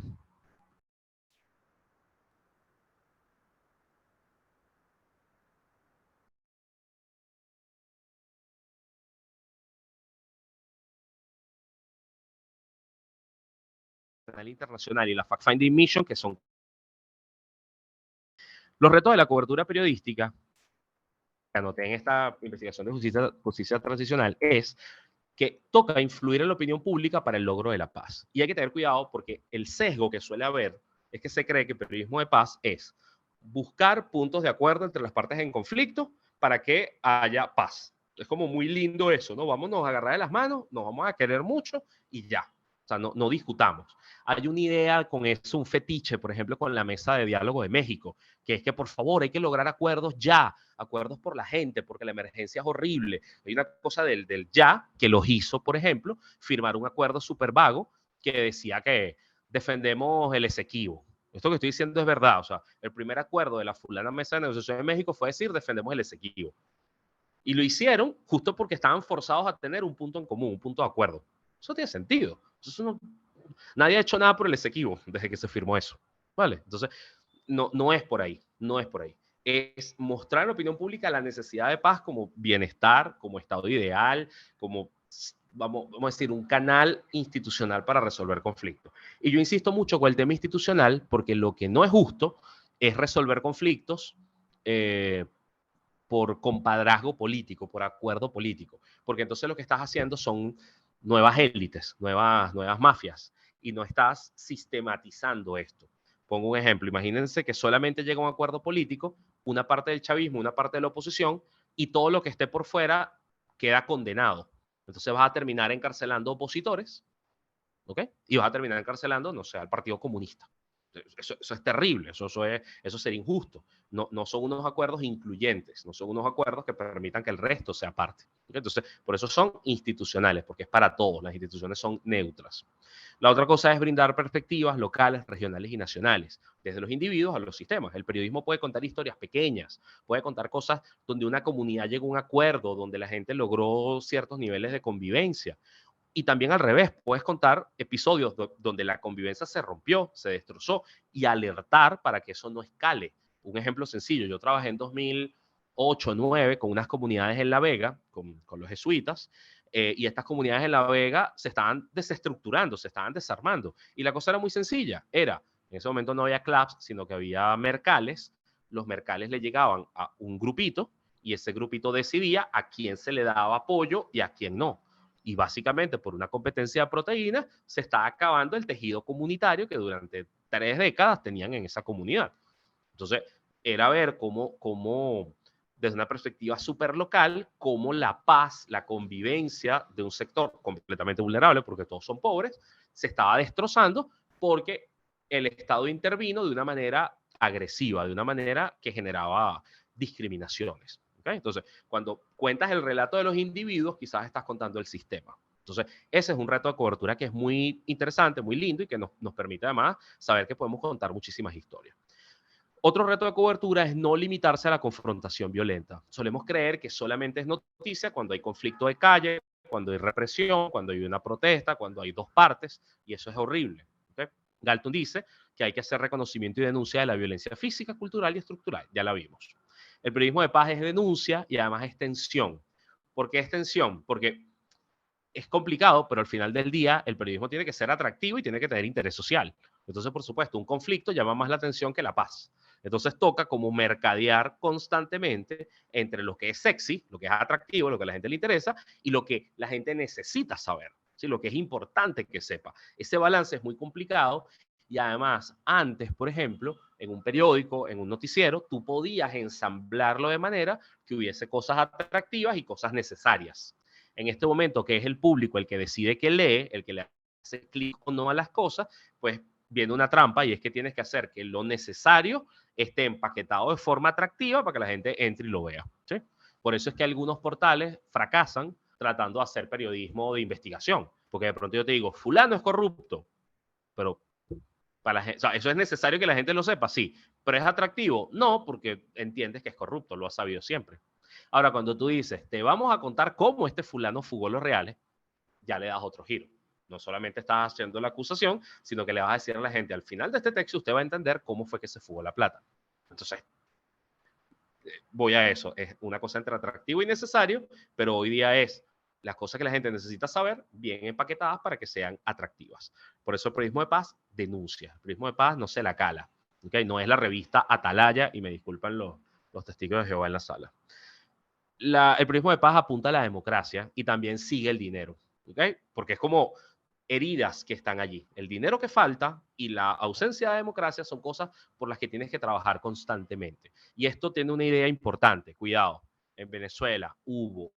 Internacional y la Fact-Finding Mission, que son los retos de la cobertura periodística, que anoté en esta investigación de justicia transicional, es que toca influir en la opinión pública para el logro de la paz. Y hay que tener cuidado porque el sesgo que suele haber es que se cree que el periodismo de paz es buscar puntos de acuerdo entre las partes en conflicto para que haya paz. Es como muy lindo eso, ¿no? Vámonos a agarrar de las manos, nos vamos a querer mucho y ya. O sea, no discutamos. Hay una idea con eso, un fetiche, por ejemplo, con la mesa de diálogo de México, que es que por favor hay que lograr acuerdos ya, acuerdos por la gente, porque la emergencia es horrible. Hay una cosa del ya que los hizo, por ejemplo, firmar un acuerdo súper vago que decía que defendemos el Esequibo. Esto que estoy diciendo es verdad. O sea, el primer acuerdo de la fulana mesa de negociación de México fue decir defendemos el Esequibo. Y lo hicieron justo porque estaban forzados a tener un punto en común, un punto de acuerdo. Eso tiene sentido. Eso nadie ha hecho nada por el Esequibo desde que se firmó eso. ¿Vale? Entonces, no es por ahí, no es por ahí. Es mostrar a la opinión pública la necesidad de paz como bienestar, como estado ideal, como, vamos a decir, un canal institucional para resolver conflictos. Y yo insisto mucho con el tema institucional porque lo que no es justo es resolver conflictos por compadrazgo político, por acuerdo político, porque entonces lo que estás haciendo son nuevas élites, nuevas mafias, y no estás sistematizando esto. Pongo un ejemplo, imagínense que solamente llega un acuerdo político, una parte del chavismo, una parte de la oposición, y todo lo que esté por fuera queda condenado. Entonces vas a terminar encarcelando opositores, ¿ok? Y vas a terminar encarcelando, no sé, al Partido Comunista. Eso es terrible, eso sería injusto. No son unos acuerdos incluyentes, no son unos acuerdos que permitan que el resto sea parte. Entonces, por eso son institucionales, porque es para todos, las instituciones son neutras. La otra cosa es brindar perspectivas locales, regionales y nacionales, desde los individuos a los sistemas. El periodismo puede contar historias pequeñas, puede contar cosas donde una comunidad llegó a un acuerdo, donde la gente logró ciertos niveles de convivencia. Y también al revés, puedes contar episodios donde la convivencia se rompió, se destrozó y alertar para que eso no escale. Un ejemplo sencillo, yo trabajé en 2008-2009 con unas comunidades en La Vega, con los jesuitas, y estas comunidades en La Vega se estaban desestructurando, se estaban desarmando. Y la cosa era muy sencilla, en ese momento no había clubs, sino que había mercales. Los mercales le llegaban a un grupito y ese grupito decidía a quién se le daba apoyo y a quién no. Y básicamente por una competencia de proteínas se está acabando el tejido comunitario que durante 3 décadas tenían en esa comunidad. Entonces, era ver cómo desde una perspectiva súper local, cómo la paz, la convivencia de un sector completamente vulnerable, porque todos son pobres, se estaba destrozando porque el Estado intervino de una manera agresiva, de una manera que generaba discriminaciones. ¿Okay? Entonces, cuando cuentas el relato de los individuos, quizás estás contando el sistema. Entonces, ese es un reto de cobertura que es muy interesante, muy lindo y que nos permite además saber que podemos contar muchísimas historias. Otro reto de cobertura es no limitarse a la confrontación violenta. Solemos creer que solamente es noticia cuando hay conflicto de calle, cuando hay represión, cuando hay una protesta, cuando hay dos partes, y eso es horrible. ¿Okay? Galton dice que hay que hacer reconocimiento y denuncia de la violencia física, cultural y estructural. Ya la vimos. El periodismo de paz es denuncia y además es tensión. ¿Por qué es tensión? Porque es complicado, pero al final del día el periodismo tiene que ser atractivo y tiene que tener interés social. Entonces, por supuesto, un conflicto llama más la atención que la paz. Entonces toca como mercadear constantemente entre lo que es sexy, lo que es atractivo, lo que a la gente le interesa y lo que la gente necesita saber, ¿sí? Lo que es importante que sepa. Ese balance es muy complicado y además antes, por ejemplo, en un periódico, en un noticiero, tú podías ensamblarlo de manera que hubiese cosas atractivas y cosas necesarias. En este momento, que es el público el que decide qué lee, el que le hace clic o no a las cosas, pues viene una trampa y es que tienes que hacer que lo necesario esté empaquetado de forma atractiva para que la gente entre y lo vea, ¿sí? Por eso es que algunos portales fracasan tratando de hacer periodismo de investigación, porque de pronto yo te digo, fulano es corrupto, pero para la gente, o sea, eso es necesario que la gente lo sepa, sí, pero es atractivo, no, porque entiendes que es corrupto, lo has sabido siempre. Ahora, cuando tú dices, te vamos a contar cómo este fulano fugó los reales, ya le das otro giro. No solamente estás haciendo la acusación, sino que le vas a decir a la gente, al final de este texto usted va a entender cómo fue que se fugó la plata. Entonces, voy a eso. Es una cosa entre atractivo y necesario, pero hoy día es las cosas que la gente necesita saber bien empaquetadas para que sean atractivas. Por eso el periodismo de paz denuncia. El periodismo de paz no se la cala. ¿Okay? No es la revista Atalaya, y me disculpan los testigos de Jehová en la sala. El periodismo de paz apunta a la democracia y también sigue el dinero, ¿okay? Porque es como heridas que están allí. El dinero que falta y la ausencia de democracia son cosas por las que tienes que trabajar constantemente. Y esto tiene una idea importante. Cuidado, en Venezuela hubo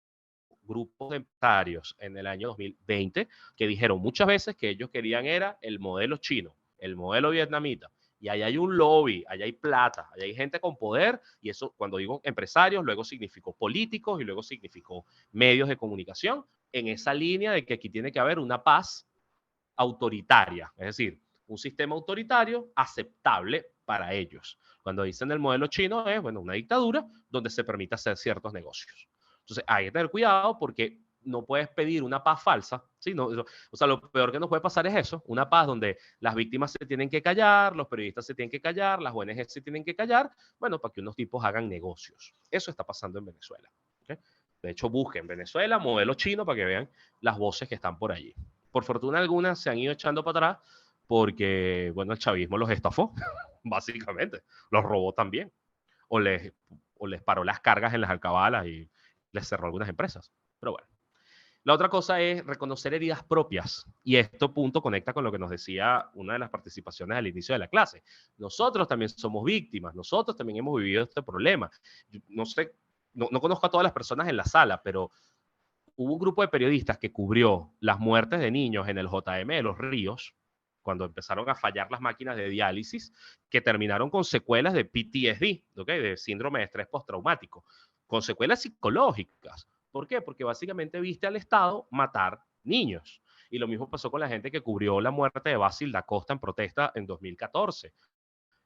grupos de empresarios en el año 2020 que dijeron muchas veces que ellos querían era el modelo chino, el modelo vietnamita. Y ahí hay un lobby, ahí hay plata, ahí hay gente con poder, y eso cuando digo empresarios, luego significó políticos y luego significó medios de comunicación, en esa línea de que aquí tiene que haber una paz autoritaria, es decir, un sistema autoritario aceptable para ellos. Cuando dicen el modelo chino es, bueno, una dictadura donde se permite hacer ciertos negocios. Entonces hay que tener cuidado porque no puedes pedir una paz falsa, ¿sí? No, o sea, lo peor que nos puede pasar es eso, una paz donde las víctimas se tienen que callar, los periodistas se tienen que callar, las ONG se tienen que callar, bueno, para que unos tipos hagan negocios. Eso está pasando en Venezuela. ¿Okay? De hecho, busquen Venezuela, modelo chino, para que vean las voces que están por allí. Por fortuna algunas se han ido echando para atrás porque, bueno, el chavismo los estafó, básicamente, los robó también, o les paró las cargas en las alcabalas y les cerró algunas empresas. Pero bueno. La otra cosa es reconocer heridas propias. Y esto punto conecta con lo que nos decía una de las participaciones al inicio de la clase. Nosotros también somos víctimas, nosotros también hemos vivido este problema. Yo no sé, no conozco a todas las personas en la sala, pero hubo un grupo de periodistas que cubrió las muertes de niños en el JM de Los Ríos, cuando empezaron a fallar las máquinas de diálisis, que terminaron con secuelas de PTSD, ¿okay? De síndrome de estrés postraumático, con secuelas psicológicas. ¿Por qué? Porque básicamente viste al Estado matar niños. Y lo mismo pasó con la gente que cubrió la muerte de Basil da Costa en protesta en 2014.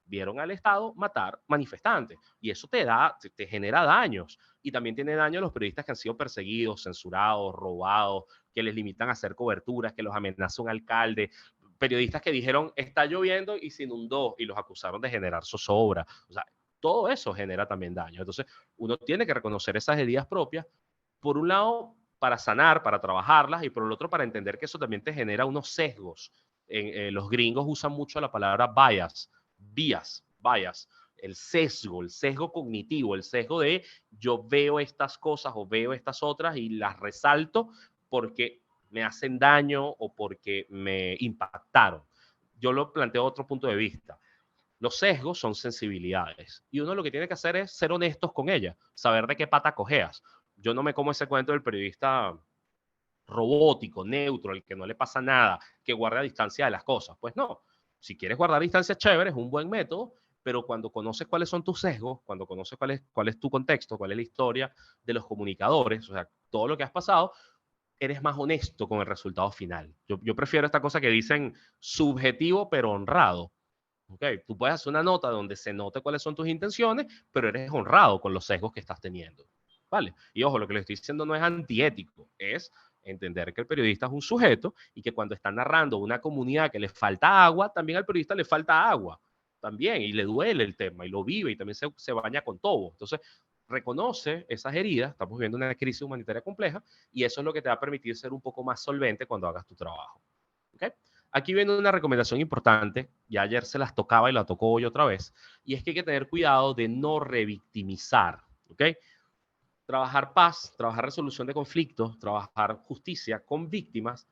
Vieron al Estado matar manifestantes y eso te genera daños. Y también tiene daño a los periodistas que han sido perseguidos, censurados, robados, que les limitan a hacer coberturas, que los amenaza un alcalde, periodistas que dijeron está lloviendo y se inundó y los acusaron de generar zozobra. O sea, todo eso genera también daño. Entonces, uno tiene que reconocer esas heridas propias, por un lado, para sanar, para trabajarlas, y por el otro, para entender que eso también te genera unos sesgos. Los gringos usan mucho la palabra bias, el sesgo cognitivo, el sesgo de yo veo estas cosas o veo estas otras y las resalto porque me hacen daño o porque me impactaron. Yo lo planteo de otro punto de vista. Los sesgos son sensibilidades y uno lo que tiene que hacer es ser honestos con ellas, saber de qué pata cojeas. Yo no me como ese cuento del periodista robótico, neutro, el que no le pasa nada, que guarda distancia de las cosas. Pues no, si quieres guardar distancia, chévere, es un buen método, pero cuando conoces cuáles son tus sesgos, cuando conoces cuál es tu contexto, cuál es la historia de los comunicadores, o sea, todo lo que has pasado, eres más honesto con el resultado final. Yo prefiero esta cosa que dicen subjetivo pero honrado. Okay, tú puedes hacer una nota donde se note cuáles son tus intenciones, pero eres honrado con los sesgos que estás teniendo. ¿Vale? Y ojo, lo que le estoy diciendo no es antiético, es entender que el periodista es un sujeto y que cuando está narrando una comunidad que le falta agua, también al periodista le falta agua, también, y le duele el tema, y lo vive, y también se baña con todo. Entonces, reconoce esas heridas, estamos viviendo una crisis humanitaria compleja, y eso es lo que te va a permitir ser un poco más solvente cuando hagas tu trabajo. ¿Okay? Aquí viene una recomendación importante, ya ayer se las tocaba y la tocó hoy otra vez, y es que hay que tener cuidado de no revictimizar. ¿Okay? Trabajar paz, trabajar resolución de conflictos, trabajar justicia con víctimas,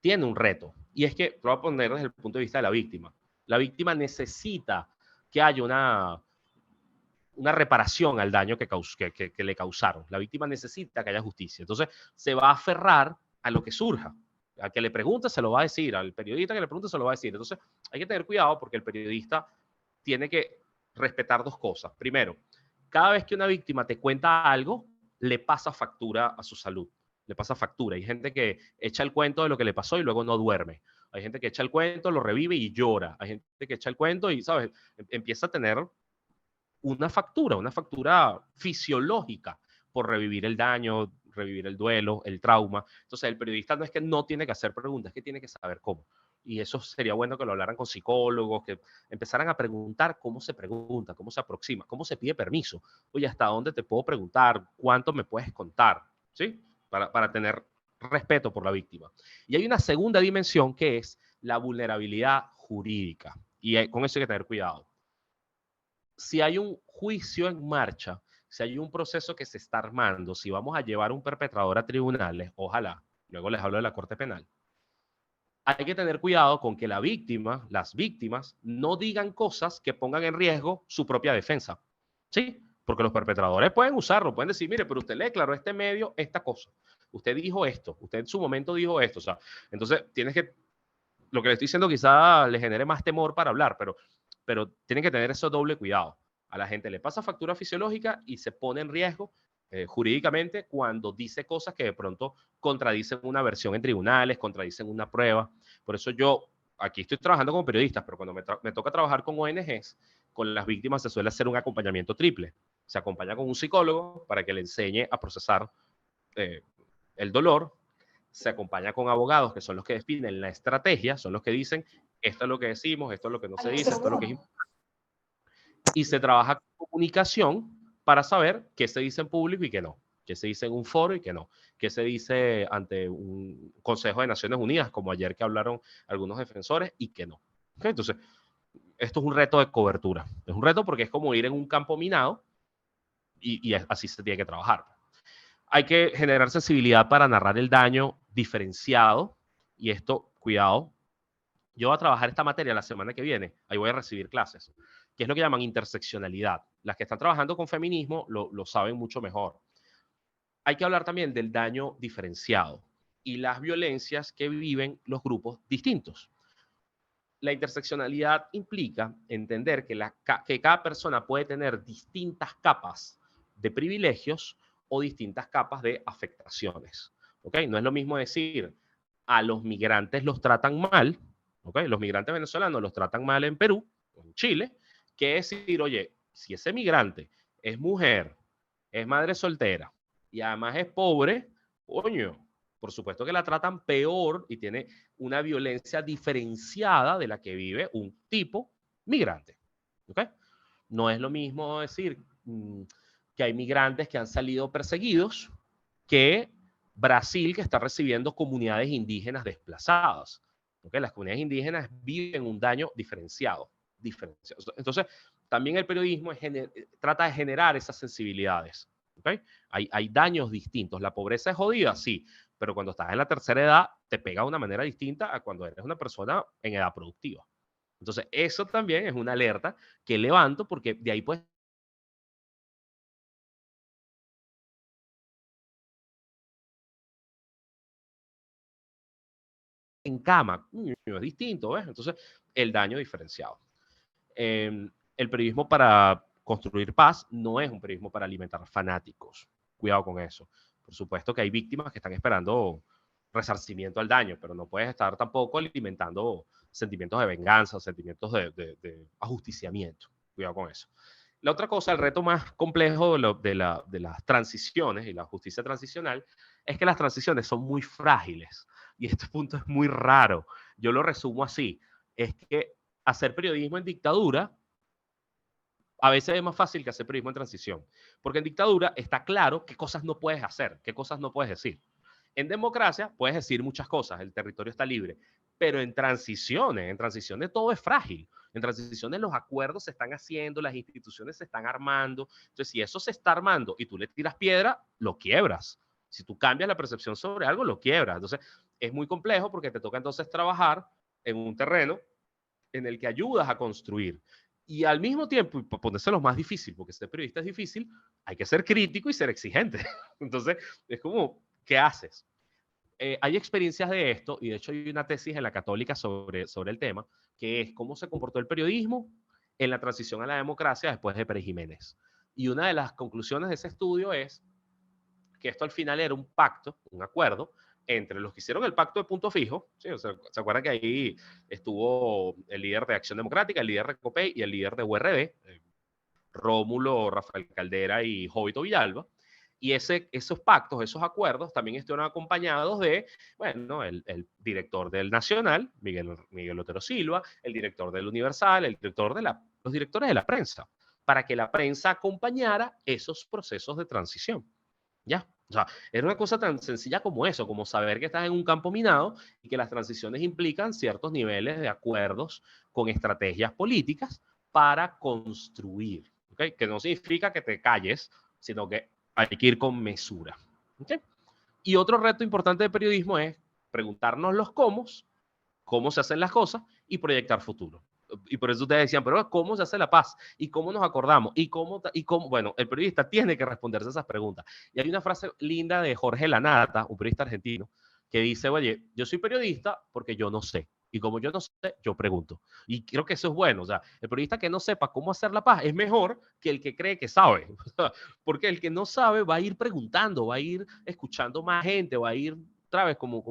tiene un reto. Y es que, lo voy a poner desde el punto de vista de la víctima. La víctima necesita que haya una reparación al daño que le causaron. La víctima necesita que haya justicia. Entonces, se va a aferrar a lo que surja. Al que le pregunte se lo va a decir, al periodista que le pregunte se lo va a decir. Entonces, hay que tener cuidado porque el periodista tiene que respetar dos cosas. Primero, cada vez que una víctima te cuenta algo, le pasa factura a su salud. Le pasa factura. Hay gente que echa el cuento de lo que le pasó y luego no duerme. Hay gente que echa el cuento, lo revive y llora. Hay gente que echa el cuento y, ¿sabes? Empieza a tener una factura fisiológica por revivir el daño, revivir el duelo, el trauma. Entonces, el periodista no es que no tiene que hacer preguntas, es que tiene que saber cómo. Y eso sería bueno que lo hablaran con psicólogos, que empezaran a preguntar cómo se pregunta, cómo se aproxima, cómo se pide permiso. Oye, ¿hasta dónde te puedo preguntar? ¿Cuánto me puedes contar? ¿Sí? Para tener respeto por la víctima. Y hay una segunda dimensión que es la vulnerabilidad jurídica. Y con eso hay que tener cuidado. Si hay un juicio en marcha, si hay un proceso que se está armando, si vamos a llevar a un perpetrador a tribunales, ojalá, luego les hablo de la Corte Penal, hay que tener cuidado con que la víctima, las víctimas, no digan cosas que pongan en riesgo su propia defensa. ¿Sí? Porque los perpetradores pueden usarlo, pueden decir, mire, pero usted le declaró a este medio esta cosa. Usted dijo esto, usted en su momento dijo esto. O sea, entonces tienes que, lo que le estoy diciendo quizá le genere más temor para hablar, pero tienen que tener ese doble cuidado. A la gente le pasa factura fisiológica y se pone en riesgo jurídicamente cuando dice cosas que de pronto contradicen una versión en tribunales, contradicen una prueba. Por eso yo aquí estoy trabajando con periodistas, pero cuando me toca trabajar con ONGs, con las víctimas se suele hacer un acompañamiento triple. Se acompaña con un psicólogo para que le enseñe a procesar el dolor. Se acompaña con abogados que son los que definen la estrategia, son los que dicen esto es lo que decimos, esto es lo que no se dice, esto es lo que es importante. Y se trabaja con comunicación para saber qué se dice en público y qué no, qué se dice en un foro y qué no, qué se dice ante un Consejo de Naciones Unidas, como ayer que hablaron algunos defensores, y qué no. ¿Okay? Entonces, esto es un reto de cobertura. Es un reto porque es como ir en un campo minado y así se tiene que trabajar. Hay que generar sensibilidad para narrar el daño diferenciado, y esto, cuidado, yo voy a trabajar esta materia la semana que viene, ahí voy a recibir clases, que es lo que llaman interseccionalidad. Las que están trabajando con feminismo lo saben mucho mejor. Hay que hablar también del daño diferenciado y las violencias que viven los grupos distintos. La interseccionalidad implica entender que cada persona puede tener distintas capas de privilegios o distintas capas de afectaciones. ¿Okay? No es lo mismo decir a los migrantes los tratan mal, ¿okay? Los migrantes venezolanos los tratan mal en Perú o en Chile, que decir, oye, si ese migrante es mujer, es madre soltera y además es pobre, coño, por supuesto que la tratan peor y tiene una violencia diferenciada de la que vive un tipo migrante. ¿Okay? No es lo mismo decir que hay migrantes que han salido perseguidos que Brasil, que está recibiendo comunidades indígenas desplazadas. ¿Okay? Las comunidades indígenas viven un daño diferenciado. Entonces, también el periodismo trata de generar esas sensibilidades. ¿Okay? Hay daños distintos. ¿La pobreza es jodida? Sí, pero cuando estás en la tercera edad te pega de una manera distinta a cuando eres una persona en edad productiva. Entonces, eso también es una alerta que levanto porque de ahí puedes en cama, es distinto, ¿ves? Entonces, el daño diferenciado. El periodismo para construir paz no es un periodismo para alimentar fanáticos. Cuidado con eso. Por supuesto que hay víctimas que están esperando resarcimiento al daño, pero no puedes estar tampoco alimentando sentimientos de venganza, sentimientos de ajusticiamiento. Cuidado con eso. La otra cosa, el reto más complejo de las transiciones y la justicia transicional, es que las transiciones son muy frágiles. Y este punto es muy raro. Yo lo resumo así. Es que hacer periodismo en dictadura a veces es más fácil que hacer periodismo en transición, porque en dictadura está claro qué cosas no puedes hacer, qué cosas no puedes decir. En democracia puedes decir muchas cosas, el territorio está libre, pero en transiciones todo es frágil. En transiciones los acuerdos se están haciendo, las instituciones se están armando. Entonces, si eso se está armando y tú le tiras piedra, lo quiebras. Si tú cambias la percepción sobre algo, lo quiebras. Entonces, es muy complejo porque te toca entonces trabajar en un terreno en el que ayudas a construir. Y al mismo tiempo, y para ponerse lo más difícil, porque ser periodista es difícil, hay que ser crítico y ser exigente. Entonces, es como, ¿qué haces? Hay experiencias de esto, y de hecho hay una tesis en la Católica sobre el tema, que es cómo se comportó el periodismo en la transición a la democracia después de Pérez Jiménez. Y una de las conclusiones de ese estudio es que esto al final era un pacto, un acuerdo, entre los que hicieron el pacto de punto fijo, ¿sí? O sea, ¿se acuerdan que ahí estuvo el líder de Acción Democrática, el líder de COPEI y el líder de URD, Rómulo, Rafael Caldera y Jovito Villalba? Y esos pactos, esos acuerdos también estuvieron acompañados de, bueno, el director del Nacional, Miguel Otero Silva, el director del Universal, los directores de la prensa, para que la prensa acompañara esos procesos de transición. ¿Ya? O sea, era una cosa tan sencilla como eso, como saber que estás en un campo minado y que las transiciones implican ciertos niveles de acuerdos con estrategias políticas para construir, ¿okay? Que no significa que te calles, sino que hay que ir con mesura, ¿okay? Y otro reto importante de periodismo es preguntarnos los cómo se hacen las cosas y proyectar futuro. Y por eso ustedes decían, pero ¿cómo se hace la paz? ¿Y cómo nos acordamos? ¿Y cómo? Bueno, el periodista tiene que responderse esas preguntas. Y hay una frase linda de Jorge Lanata, un periodista argentino, que dice, oye, yo soy periodista porque yo no sé. Y como yo no sé, yo pregunto. Y creo que eso es bueno. O sea, el periodista que no sepa cómo hacer la paz es mejor que el que cree que sabe. Porque el que no sabe va a ir preguntando, va a ir escuchando más gente, va a ir, otra vez, como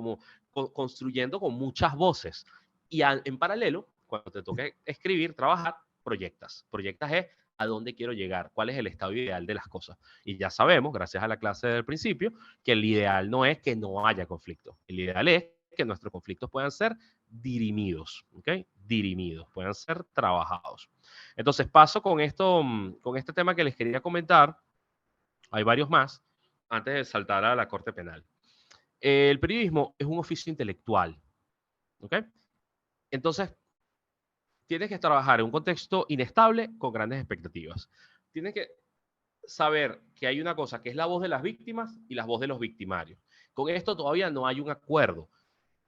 construyendo con muchas voces. Y en paralelo, cuando te toque escribir, trabajar, proyectas. Proyectas es a dónde quiero llegar, cuál es el estado ideal de las cosas. Y ya sabemos, gracias a la clase del principio, que el ideal no es que no haya conflicto. El ideal es que nuestros conflictos puedan ser dirimidos, ¿ok? Dirimidos, puedan ser trabajados. Entonces paso con este tema que les quería comentar. Hay varios más antes de saltar a la Corte Penal. El periodismo es un oficio intelectual, ¿ok? Entonces, tienes que trabajar en un contexto inestable con grandes expectativas. Tienes que saber que hay una cosa que es la voz de las víctimas y la voz de los victimarios. Con esto todavía no hay un acuerdo.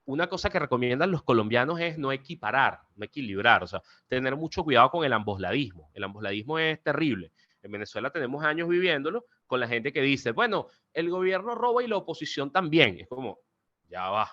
Una cosa que recomiendan los colombianos es no equiparar, no equilibrar, o sea, tener mucho cuidado con el ambosladismo. El ambosladismo es terrible. En Venezuela tenemos años viviéndolo con la gente que dice, bueno, el gobierno roba y la oposición también. Es como, ya va.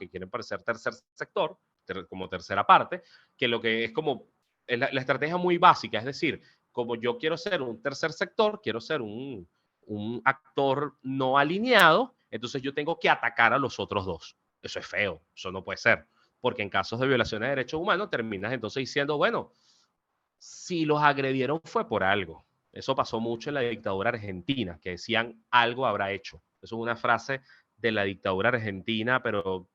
Que quieren parecer tercer sector, como tercera parte, que lo que es como la estrategia muy básica, es decir, como yo quiero ser un tercer sector, quiero ser un actor no alineado, entonces yo tengo que atacar a los otros dos. Eso es feo, eso no puede ser, porque en casos de violaciones de derechos humanos terminas entonces diciendo, bueno, si los agredieron fue por algo. Eso pasó mucho en la dictadura argentina, que decían algo habrá hecho. Eso es una frase de la dictadura argentina, pero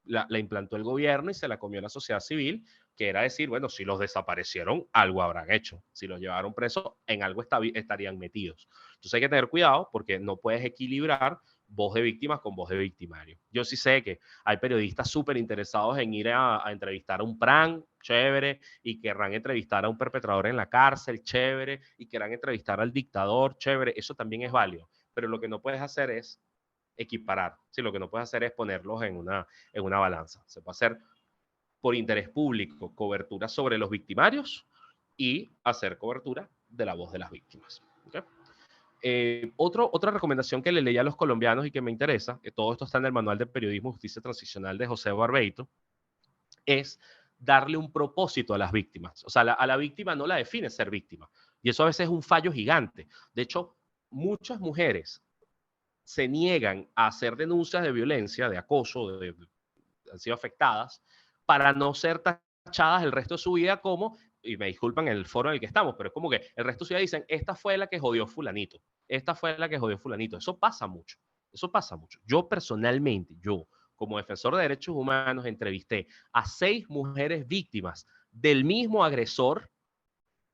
la implantó el gobierno y se la comió la sociedad civil, que era decir, bueno, si los desaparecieron, algo habrán hecho. Si los llevaron presos, en algo estarían metidos. Entonces hay que tener cuidado porque no puedes equilibrar voz de víctimas con voz de victimario. Yo sí sé que hay periodistas súper interesados en ir a entrevistar a un PRAN, chévere, y querrán entrevistar a un perpetrador en la cárcel, chévere, y querrán entrevistar al dictador, chévere. Eso también es válido. Pero lo que no puedes hacer es equiparar. Sí, lo que no puedes hacer es ponerlos en una balanza. Se puede hacer por interés público cobertura sobre los victimarios y hacer cobertura de la voz de las víctimas. ¿Okay? Otra recomendación que le leí a los colombianos y que me interesa, que todo esto está en el Manual de Periodismo y Justicia Transicional de José Barbeito, es darle un propósito a las víctimas. O sea, a la víctima no la define ser víctima. Y eso a veces es un fallo gigante. De hecho, muchas mujeres se niegan a hacer denuncias de violencia, de acoso, han sido afectadas, para no ser tachadas el resto de su vida como, y me disculpan el foro en el que estamos, pero es como que el resto de su vida dicen, esta fue la que jodió fulanito, esta fue la que jodió fulanito. Eso pasa mucho, eso pasa mucho. Yo personalmente, yo como defensor de derechos humanos, entrevisté a 6 mujeres víctimas del mismo agresor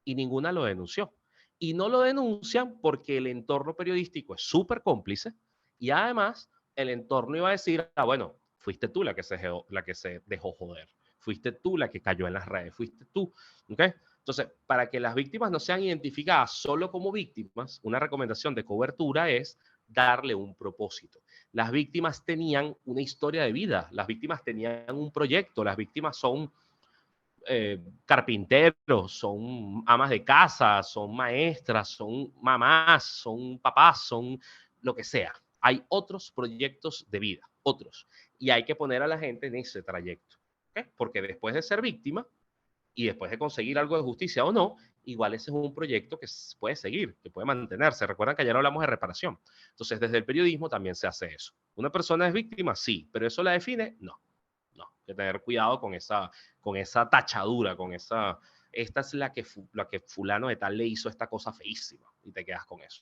y ninguna lo denunció. Y no lo denuncian porque el entorno periodístico es súper cómplice y además el entorno iba a decir, ah, bueno, fuiste tú la que se dejó joder, fuiste tú la que cayó en las redes, fuiste tú, ¿ok? Entonces, para que las víctimas no sean identificadas solo como víctimas, una recomendación de cobertura es darle un propósito. Las víctimas tenían una historia de vida, las víctimas tenían un proyecto, las víctimas son carpinteros, son amas de casa, son maestras, son mamás, son papás, son lo que sea. Hay otros proyectos de vida, otros. Y hay que poner a la gente en ese trayecto. ¿Okay? Porque después de ser víctima y después de conseguir algo de justicia o no, igual ese es un proyecto que puede seguir, que puede mantenerse. Recuerdan que ayer hablamos de reparación. Entonces, desde el periodismo también se hace eso. ¿Una persona es víctima? Sí, pero ¿eso la define? No. No, hay que tener cuidado con esa tachadura, con esta es la que fulano de tal le hizo esta cosa feísima y te quedas con eso.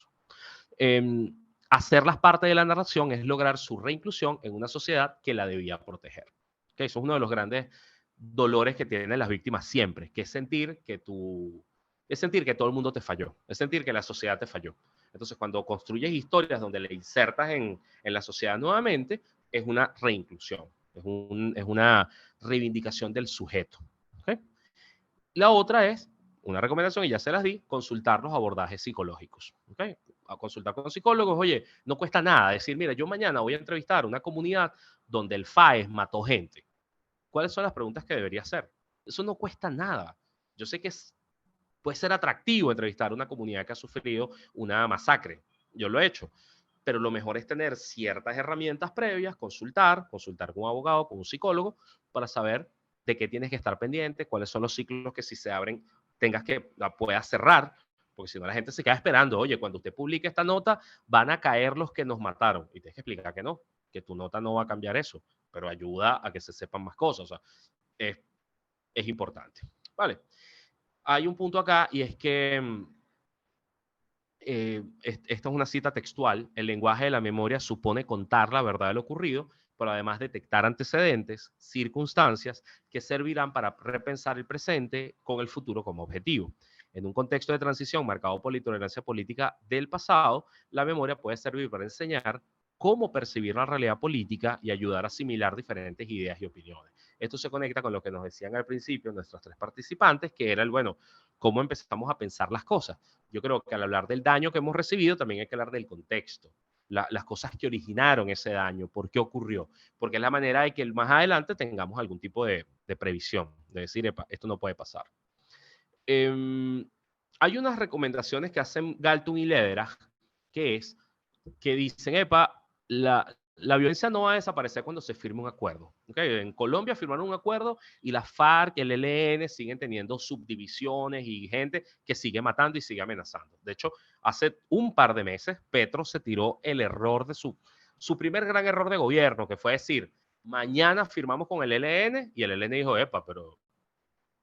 Hacerlas parte de la narración es lograr su reinclusión en una sociedad que la debía proteger. ¿Okay? Eso es uno de los grandes dolores que tienen las víctimas siempre, que es sentir que todo el mundo te falló, es sentir que la sociedad te falló. Entonces, cuando construyes historias donde le insertas en la sociedad nuevamente, es una reinclusión. Es una reivindicación del sujeto. ¿Okay? La otra es, una recomendación, y ya se las di, consultar los abordajes psicológicos. ¿Okay? A consultar con psicólogos, oye, no cuesta nada decir, mira, yo mañana voy a entrevistar a una comunidad donde el FAES mató gente. ¿Cuáles son las preguntas que debería hacer? Eso no cuesta nada. Yo sé que puede ser atractivo entrevistar a una comunidad que ha sufrido una masacre. Yo lo he hecho. Pero lo mejor es tener ciertas herramientas previas, consultar con un abogado, con un psicólogo, para saber de qué tienes que estar pendiente, cuáles son los ciclos que si se abren la puedas cerrar, porque si no la gente se queda esperando, oye, cuando usted publique esta nota, van a caer los que nos mataron. Y tienes que explicar que no, que tu nota no va a cambiar eso, pero ayuda a que se sepan más cosas. O sea, es importante. Vale. Hay un punto acá y es que esta es una cita textual, el lenguaje de la memoria supone contar la verdad de lo ocurrido, pero además detectar antecedentes, circunstancias que servirán para repensar el presente con el futuro como objetivo. En un contexto de transición marcado por la intolerancia política del pasado, la memoria puede servir para enseñar cómo percibir la realidad política y ayudar a asimilar diferentes ideas y opiniones. Esto se conecta con lo que nos decían al principio nuestros 3 participantes, que era cómo empezamos a pensar las cosas. Yo creo que al hablar del daño que hemos recibido, también hay que hablar del contexto, las cosas que originaron ese daño, por qué ocurrió, porque es la manera de que más adelante tengamos algún tipo de previsión, de decir, epa, esto no puede pasar. Hay unas recomendaciones que hacen Galtung y Lederach, que dicen, epa, la violencia no va a desaparecer cuando se firme un acuerdo. ¿Okay? En Colombia firmaron un acuerdo y la FARC, el ELN siguen teniendo subdivisiones y gente que sigue matando y sigue amenazando. De hecho, hace un par de meses, Petro se tiró el error de su primer gran error de gobierno, que fue decir, mañana firmamos con el ELN, y el ELN dijo, epa, pero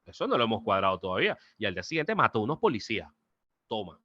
eso no lo hemos cuadrado todavía. Y al día siguiente mató a unos policías. Toma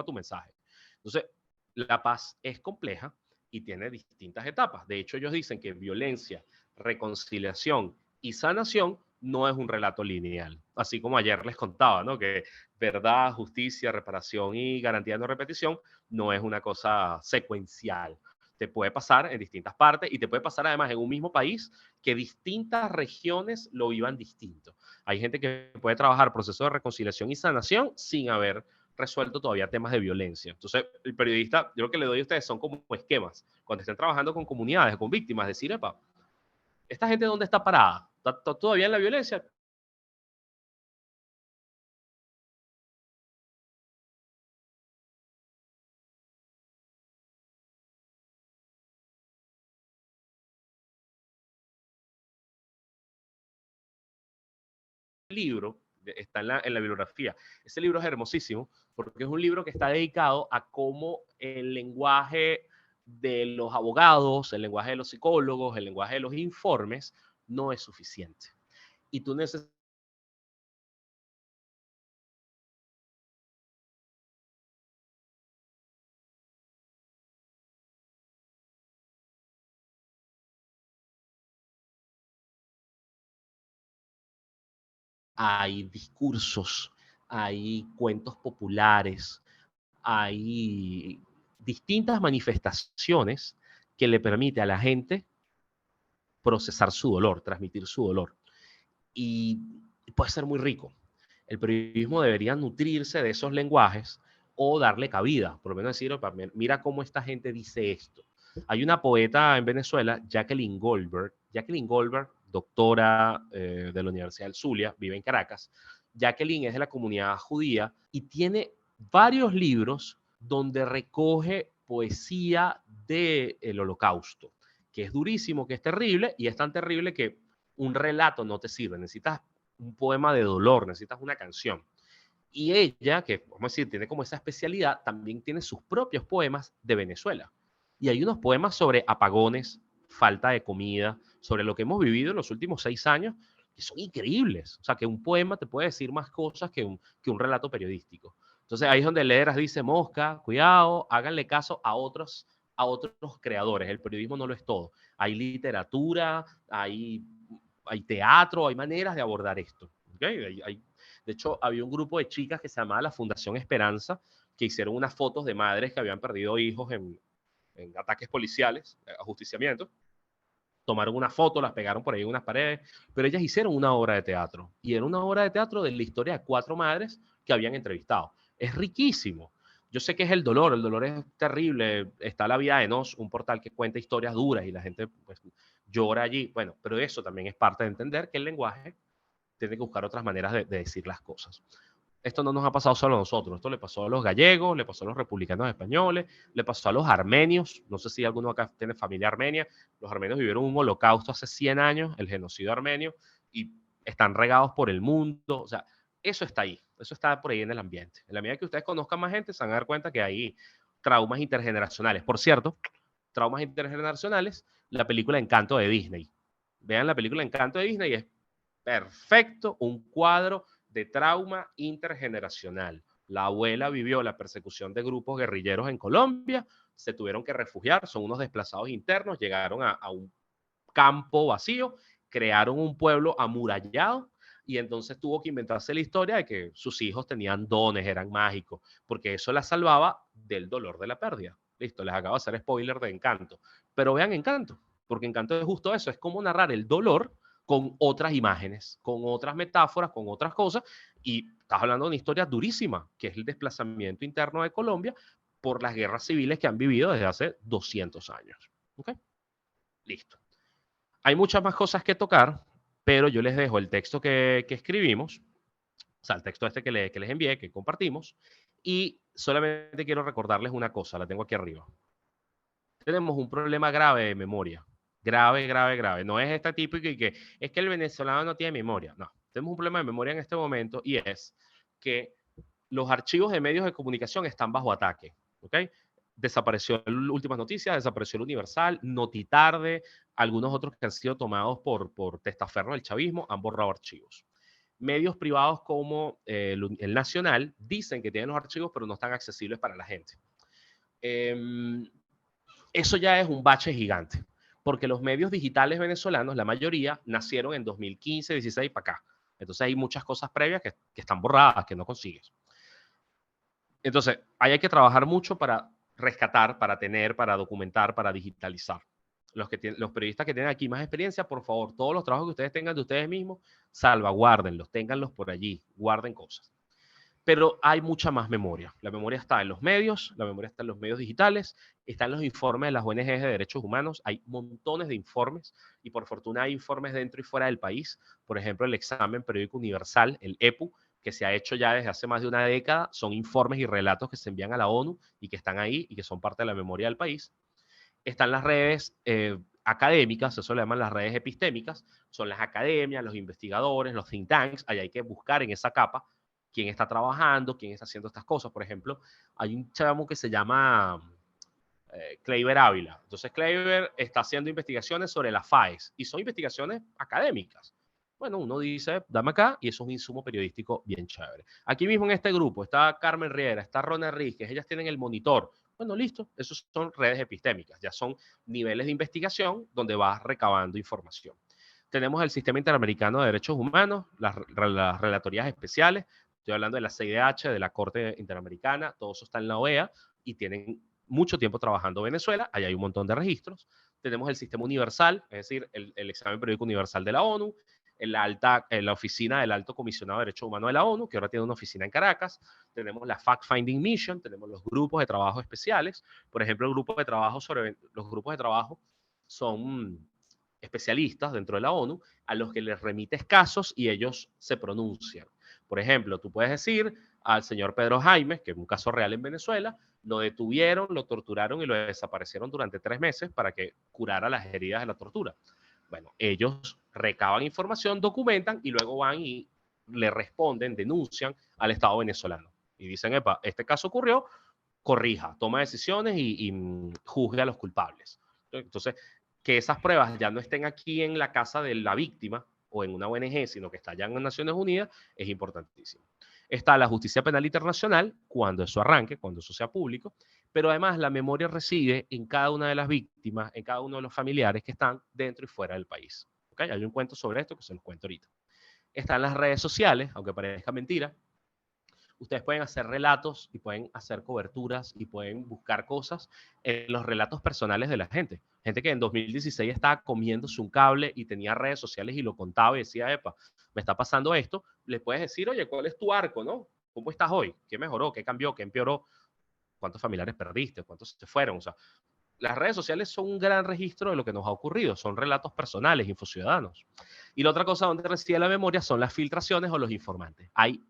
tu mensaje. Entonces, la paz es compleja y tiene distintas etapas. De hecho, ellos dicen que violencia, reconciliación y sanación no es un relato lineal. Así como ayer les contaba, ¿no? Que verdad, justicia, reparación y garantía de no repetición no es una cosa secuencial. Te puede pasar en distintas partes y te puede pasar además en un mismo país que distintas regiones lo vivan distinto. Hay gente que puede trabajar procesos de reconciliación y sanación sin haber resuelto todavía temas de violencia. Entonces, el periodista, yo lo que le doy a ustedes son como esquemas. Cuando estén trabajando con comunidades, con víctimas, decir, epa, ¿esta gente dónde está parada? ¿Está todavía en la violencia? Libro está en la bibliografía. Ese libro es hermosísimo porque es un libro que está dedicado a cómo el lenguaje de los abogados, el lenguaje de los psicólogos, el lenguaje de los informes no es suficiente. y tú necesitas hay discursos, hay cuentos populares, hay distintas manifestaciones que le permite a la gente procesar su dolor, transmitir su dolor. Y puede ser muy rico. El periodismo debería nutrirse de esos lenguajes o darle cabida, por lo menos decir, mira cómo esta gente dice esto. Hay una poeta en Venezuela, Jacqueline Goldberg, doctora de la Universidad del Zulia, vive en Caracas. Jacqueline es de la comunidad judía y tiene varios libros donde recoge poesía del Holocausto, que es durísimo, que es terrible, y es tan terrible que un relato no te sirve, necesitas un poema de dolor, necesitas una canción. Y ella, que vamos a decir, tiene como esa especialidad, también tiene sus propios poemas de Venezuela. Y hay unos poemas sobre apagones, falta de comida, sobre lo que hemos vivido en los últimos 6 años, que son increíbles. O sea, que un poema te puede decir más cosas que un relato periodístico. Entonces ahí es donde Lederas dice, mosca, cuidado, háganle caso a otros creadores. El periodismo no lo es todo. Hay literatura, hay teatro, hay maneras de abordar esto. ¿Okay? De hecho, había un grupo de chicas que se llamaba la Fundación Esperanza, que hicieron unas fotos de madres que habían perdido hijos en ataques policiales, ajusticiamiento. Tomaron una foto, las pegaron por ahí en unas paredes, pero ellas hicieron una obra de teatro. Y era una obra de teatro de la historia de 4 madres que habían entrevistado. Es riquísimo. Yo sé que es el dolor es terrible. Está La Vida de Nos, un portal que cuenta historias duras y la gente pues, llora allí. Bueno, pero eso también es parte de entender que el lenguaje tiene que buscar otras maneras de decir las cosas. Esto no nos ha pasado solo a nosotros, esto le pasó a los gallegos, le pasó a los republicanos españoles, le pasó a los armenios, no sé si alguno acá tiene familia armenia, los armenios vivieron un holocausto hace 100 años, el genocidio armenio, y están regados por el mundo, o sea, eso está ahí, eso está por ahí en el ambiente. En la medida que ustedes conozcan más gente, se van a dar cuenta que hay traumas intergeneracionales. Por cierto, traumas intergeneracionales, la película Encanto de Disney. Vean la película Encanto de Disney, es perfecto, un cuadro de trauma intergeneracional. La abuela vivió la persecución de grupos guerrilleros en Colombia, se tuvieron que refugiar, son unos desplazados internos, llegaron a un campo vacío, crearon un pueblo amurallado y entonces tuvo que inventarse la historia de que sus hijos tenían dones, eran mágicos, porque eso la salvaba del dolor de la pérdida. Listo, les acabo de hacer spoiler de Encanto. Pero vean Encanto, porque Encanto es justo eso, es como narrar el dolor con otras imágenes, con otras metáforas, con otras cosas, y estás hablando de una historia durísima, que es el desplazamiento interno de Colombia por las guerras civiles que han vivido desde hace 200 años. ¿Ok? Listo. Hay muchas más cosas que tocar, pero yo les dejo el texto que escribimos, o sea, el texto este que les envié, que compartimos, y solamente quiero recordarles una cosa, la tengo aquí arriba. Tenemos un problema grave de memoria. Grave, grave, grave. No es este típico y que es que el venezolano no tiene memoria. No, tenemos un problema de memoria en este momento y es que los archivos de medios de comunicación están bajo ataque. ¿Ok? Desapareció Últimas Noticias, desapareció el Universal, Notitarde, algunos otros que han sido tomados por testaferro del chavismo han borrado archivos. Medios privados como el Nacional dicen que tienen los archivos, pero no están accesibles para la gente. Eso ya es un bache gigante, porque los medios digitales venezolanos, la mayoría, nacieron en 2015, 16 para acá. Entonces hay muchas cosas previas que están borradas, que no consigues. Entonces, ahí hay que trabajar mucho para rescatar, para tener, para documentar, para digitalizar. Los periodistas que tienen aquí más experiencia, por favor, todos los trabajos que ustedes tengan de ustedes mismos, salvaguárdenlos, ténganlos por allí, guarden cosas. Pero hay mucha más memoria. La memoria está en los medios, la memoria está en los medios digitales, está en los informes de las ONGs de derechos humanos. Hay montones de informes y por fortuna hay informes dentro y fuera del país. Por ejemplo, el examen periódico universal, el EPU, que se ha hecho ya desde hace más de una década, son informes y relatos que se envían a la ONU y que están ahí y que son parte de la memoria del país. Están las redes académicas, eso le llaman las redes epistémicas, son las academias, los investigadores, los think tanks, ahí hay que buscar en esa capa quién está trabajando, quién está haciendo estas cosas. Por ejemplo, hay un chamo que se llama Kleiber Ávila. Entonces, Kleiber está haciendo investigaciones sobre las FAES y son investigaciones académicas. Bueno, uno dice, dame acá, y eso es un insumo periodístico bien chévere. Aquí mismo en este grupo está Carmen Riera, está Rona Ríquez, ellas tienen el monitor. Bueno, listo, esos son redes epistémicas, ya son niveles de investigación donde vas recabando información. Tenemos el Sistema Interamericano de Derechos Humanos, las relatorías especiales, estoy hablando de la CIDH, de la Corte Interamericana, todo eso está en la OEA y tienen mucho tiempo trabajando en Venezuela, ahí hay un montón de registros. Tenemos el Sistema Universal, es decir, el Examen Periódico Universal de la ONU, la oficina del Alto Comisionado de Derechos Humanos de la ONU, que ahora tiene una oficina en Caracas. Tenemos la Fact Finding Mission, tenemos los grupos de trabajo especiales. Por ejemplo, los grupos de trabajo son especialistas dentro de la ONU a los que les remites casos y ellos se pronuncian. Por ejemplo, tú puedes decir al señor Pedro Jaimes, que es un caso real en Venezuela, lo detuvieron, lo torturaron y lo desaparecieron durante 3 meses para que curara las heridas de la tortura. Bueno, ellos recaban información, documentan y luego van y le responden, denuncian al Estado venezolano. Y dicen, epa, este caso ocurrió, corrija, toma decisiones y juzgue a los culpables. Entonces, que esas pruebas ya no estén aquí en la casa de la víctima o en una ONG, sino que está allá en Naciones Unidas, es importantísimo. Está la justicia penal internacional, cuando eso arranque, cuando eso sea público, pero además la memoria reside en cada una de las víctimas, en cada uno de los familiares que están dentro y fuera del país. ¿Okay? Hay un cuento sobre esto que se los cuento ahorita. Están las redes sociales, aunque parezca mentira. Ustedes pueden hacer relatos y pueden hacer coberturas y pueden buscar cosas en los relatos personales de la gente. Gente que en 2016 estaba comiéndose un cable y tenía redes sociales y lo contaba y decía, epa, me está pasando esto. Le puedes decir, oye, ¿cuál es tu arco, no? ¿Cómo estás hoy? ¿Qué mejoró? ¿Qué cambió? ¿Qué empeoró? ¿Cuántos familiares perdiste? ¿Cuántos se fueron? O sea, las redes sociales son un gran registro de lo que nos ha ocurrido. Son relatos personales, infociudadanos. Y la otra cosa donde reside la memoria son las filtraciones o los informantes. Hay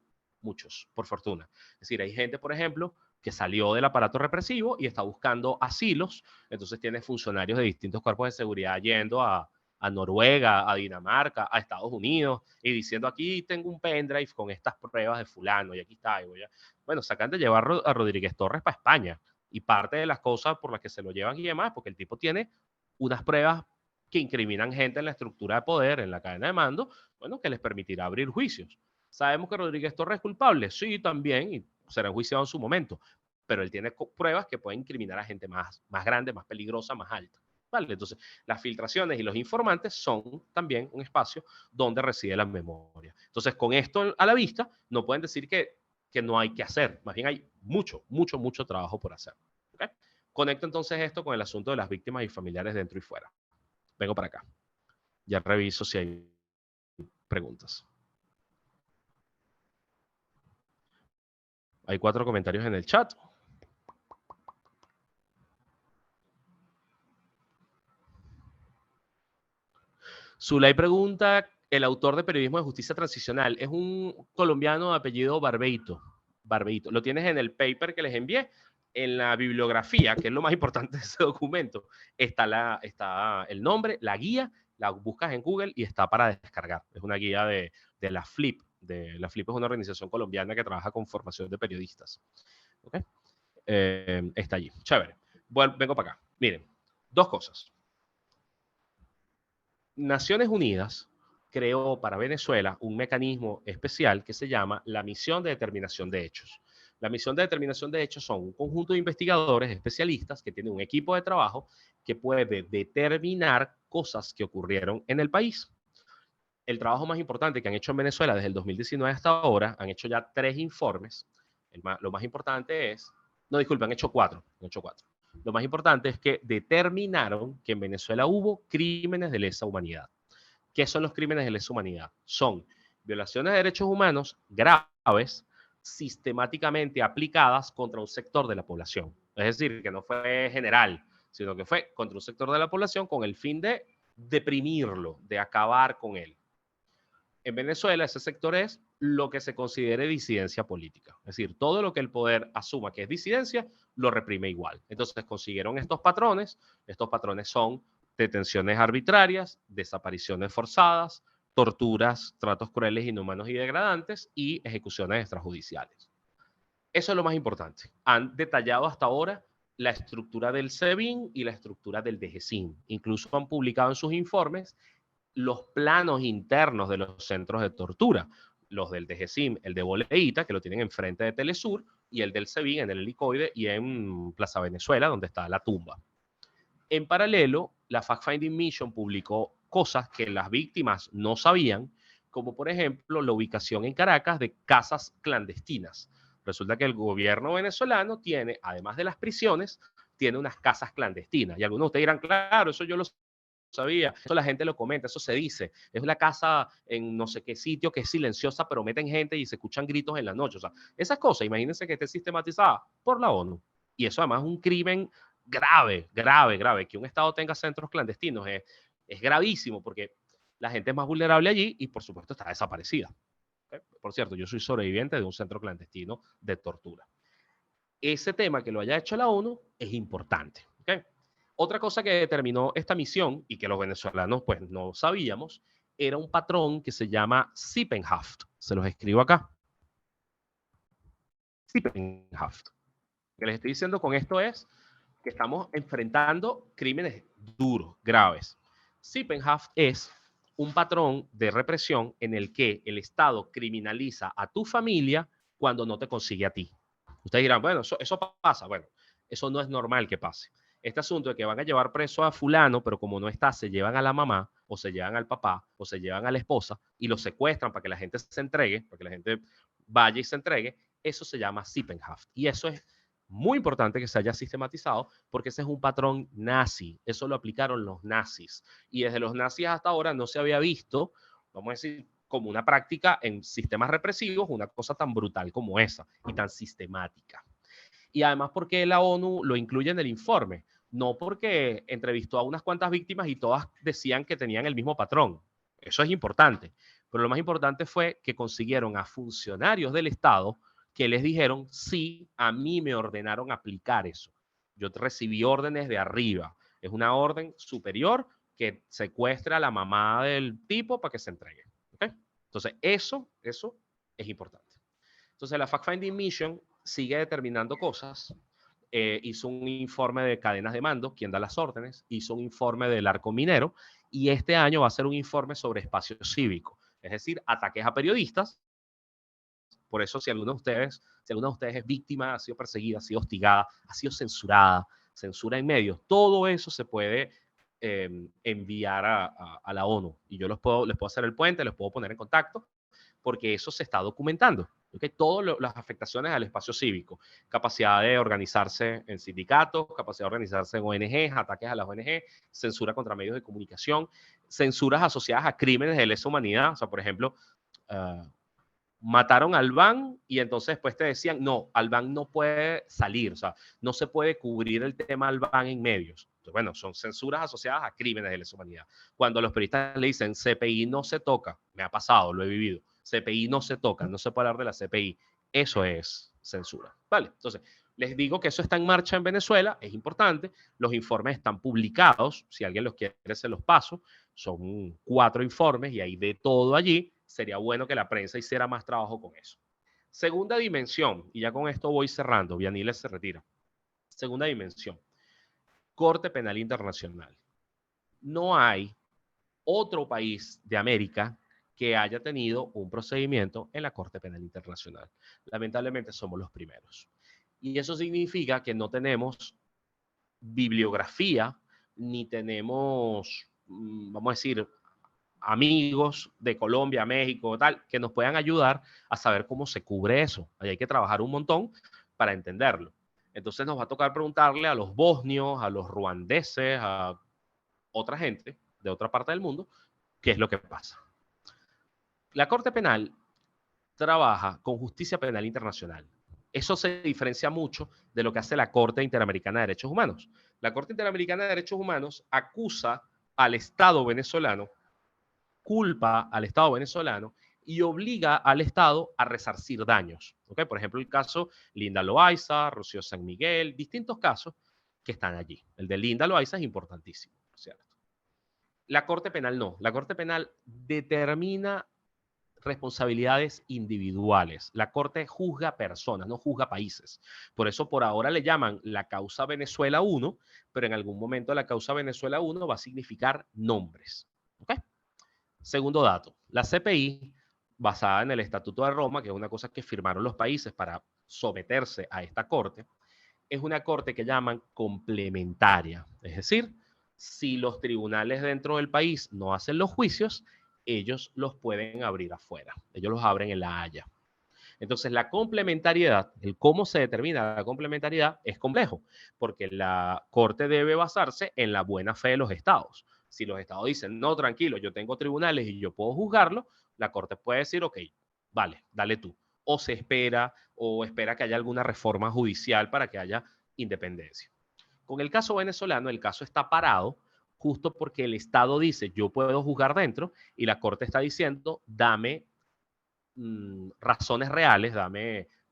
muchos, por fortuna. Es decir, hay gente, por ejemplo, que salió del aparato represivo y está buscando asilos. Entonces tiene funcionarios de distintos cuerpos de seguridad yendo a Noruega, a Dinamarca, a Estados Unidos y diciendo, aquí tengo un pendrive con estas pruebas de fulano y aquí está. Y bueno, sacan de llevar a Rodríguez Torres para España. Y parte de las cosas por las que se lo llevan y demás, porque el tipo tiene unas pruebas que incriminan gente en la estructura de poder, en la cadena de mando, bueno, que les permitirá abrir juicios. ¿Sabemos que Rodríguez Torres es culpable? Sí, también, y será enjuiciado en su momento, pero él tiene pruebas que pueden incriminar a gente más grande, más peligrosa, más alta. ¿Vale? Entonces, las filtraciones y los informantes son también un espacio donde reside la memoria. Entonces, con esto a la vista, no pueden decir que no hay que hacer. Más bien hay mucho trabajo por hacer. ¿Okay? Conecto entonces esto con el asunto de las víctimas y familiares dentro y fuera. Vengo para acá. Ya reviso si hay preguntas. Hay 4 comentarios en el chat. Zulay pregunta, el autor de Periodismo de Justicia Transicional, es un colombiano de apellido Barbeito. Lo tienes en el paper que les envié. En la bibliografía, que es lo más importante de ese documento, está el nombre, la guía, la buscas en Google y está para descargar. Es una guía de la FLIP. La FLIP es una organización colombiana que trabaja con formación de periodistas. ¿Okay? Está allí. Chévere. Vengo para acá. Miren, 2 cosas. Naciones Unidas creó para Venezuela un mecanismo especial que se llama la Misión de Determinación de Hechos. La Misión de Determinación de Hechos son un conjunto de investigadores especialistas que tienen un equipo de trabajo que puede determinar cosas que ocurrieron en el país. El trabajo más importante que han hecho en Venezuela desde el 2019 hasta ahora, han hecho ya 3 informes. Lo más importante es, no, disculpen, han hecho 4. Lo más importante es que determinaron que en Venezuela hubo crímenes de lesa humanidad. ¿Qué son los crímenes de lesa humanidad? Son violaciones de derechos humanos graves, sistemáticamente aplicadas contra un sector de la población. Es decir, que no fue general, sino que fue contra un sector de la población con el fin de deprimirlo, de acabar con él. En Venezuela ese sector es lo que se considere disidencia política. Es decir, todo lo que el poder asuma que es disidencia, lo reprime igual. Entonces consiguieron estos patrones. Estos patrones son detenciones arbitrarias, desapariciones forzadas, torturas, tratos crueles, inhumanos y degradantes y ejecuciones extrajudiciales. Eso es lo más importante. Han detallado hasta ahora la estructura del SEBIN y la estructura del DGCIN. Incluso han publicado en sus informes los planos internos de los centros de tortura, los del DGCIM, el de Boleíta, que lo tienen enfrente de Telesur, y el del SEBIN en el Helicoide y en Plaza Venezuela, donde está la tumba. En paralelo, la Fact-Finding Mission publicó cosas que las víctimas no sabían, como por ejemplo la ubicación en Caracas de casas clandestinas. Resulta que el gobierno venezolano tiene, además de las prisiones, tiene unas casas clandestinas. Y algunos de ustedes dirán, claro, eso yo lo sabía, eso la gente lo comenta, eso se dice. Es una casa en no sé qué sitio que es silenciosa, pero meten gente y se escuchan gritos en la noche. O sea, esas cosas, imagínense que esté sistematizada por la ONU. Y eso además es un crimen grave, grave, grave. Que un Estado tenga centros clandestinos es gravísimo porque la gente es más vulnerable allí y por supuesto está desaparecida. ¿Okay? Por cierto, yo soy sobreviviente de un centro clandestino de tortura. Ese tema que lo haya hecho la ONU es importante. ¿Okay? Otra cosa que determinó esta misión y que los venezolanos pues no sabíamos era un patrón que se llama Sippenhaft. Se los escribo acá. Sippenhaft. Lo que les estoy diciendo con esto es que estamos enfrentando crímenes duros, graves. Sippenhaft es un patrón de represión en el que el Estado criminaliza a tu familia cuando no te consigue a ti. Ustedes dirán, bueno, eso pasa. Bueno, eso no es normal que pase. Este asunto de que van a llevar preso a fulano, pero como no está, se llevan a la mamá, o se llevan al papá, o se llevan a la esposa, y lo secuestran para que la gente se entregue, para que la gente vaya y se entregue, eso se llama Sippenhaft. Y eso es muy importante que se haya sistematizado porque ese es un patrón nazi. Eso lo aplicaron los nazis. Y desde los nazis hasta ahora no se había visto, vamos a decir, como una práctica en sistemas represivos, una cosa tan brutal como esa y tan sistemática. Y además porque la ONU lo incluye en el informe, no porque entrevistó a unas cuantas víctimas y todas decían que tenían el mismo patrón. Eso es importante. Pero lo más importante fue que consiguieron a funcionarios del Estado que les dijeron, sí, a mí me ordenaron aplicar eso. Yo recibí órdenes de arriba. Es una orden superior que secuestra a la mamá del tipo para que se entregue. ¿Okay? Entonces, eso es importante. Entonces, la Fact-Finding Mission sigue determinando cosas. Hizo un informe de cadenas de mando, quién da las órdenes, hizo un informe del arco minero y este año va a ser un informe sobre espacio cívico, es decir, ataques a periodistas. Por eso, si alguno de ustedes es víctima, ha sido perseguida, ha sido hostigada, ha sido censurada, censura en medios, todo eso se puede enviar a la ONU. Y yo les puedo hacer el puente, les puedo poner en contacto, porque eso se está documentando. ¿Okay? Todas las afectaciones al espacio cívico, capacidad de organizarse en sindicatos, capacidad de organizarse en ONGs, ataques a las ONG, censura contra medios de comunicación, censuras asociadas a crímenes de lesa humanidad. O sea, por ejemplo, mataron a Albán y entonces después te decían, no, Albán no puede salir, o sea, no se puede cubrir el tema Albán en medios. Entonces, bueno, son censuras asociadas a crímenes de lesa humanidad. Cuando los periodistas le dicen, CPI no se toca, me ha pasado, lo he vivido, CPI no se toca, no se puede hablar de la CPI, eso es censura. Vale, entonces, les digo que eso está en marcha en Venezuela, es importante, los informes están publicados, si alguien los quiere se los paso, son 4 informes y hay de todo allí. Sería bueno que la prensa hiciera más trabajo con eso. Segunda dimensión, y ya con esto voy cerrando, Vianiles se retira. Segunda dimensión, Corte Penal Internacional. No hay otro país de América que haya tenido un procedimiento en la Corte Penal Internacional. Lamentablemente somos los primeros. Y eso significa que no tenemos bibliografía, ni tenemos, vamos a decir, amigos de Colombia, México, tal, que nos puedan ayudar a saber cómo se cubre eso. Ahí hay que trabajar un montón para entenderlo. Entonces nos va a tocar preguntarle a los bosnios, a los ruandeses, a otra gente de otra parte del mundo, qué es lo que pasa. La Corte Penal trabaja con justicia penal internacional. Eso se diferencia mucho de lo que hace la Corte Interamericana de Derechos Humanos. La Corte Interamericana de Derechos Humanos acusa al Estado venezolano, culpa al Estado venezolano y obliga al Estado a resarcir daños. ¿Okay? Por ejemplo, el caso Linda Loaiza, Rocío San Miguel, distintos casos que están allí. El de Linda Loaiza es importantísimo, ¿cierto? La Corte Penal no. La Corte Penal determina responsabilidades individuales. La Corte juzga personas, no juzga países. Por eso por ahora le llaman la causa Venezuela 1, pero en algún momento la causa Venezuela 1 va a significar nombres. ¿Okay? Segundo dato, la CPI, basada en el Estatuto de Roma, que es una cosa que firmaron los países para someterse a esta corte, es una corte que llaman complementaria. Es decir, si los tribunales dentro del país no hacen los juicios, ellos los pueden abrir afuera. Ellos los abren en La Haya. Entonces, la complementariedad, el cómo se determina la complementariedad es complejo, porque la Corte debe basarse en la buena fe de los estados. Si los estados dicen, no, tranquilo, yo tengo tribunales y yo puedo juzgarlo, la Corte puede decir, ok, vale, dale tú. O se espera, o espera que haya alguna reforma judicial para que haya independencia. Con el caso venezolano, el caso está parado justo porque el Estado dice, yo puedo juzgar dentro, y la Corte está diciendo, dame razones reales,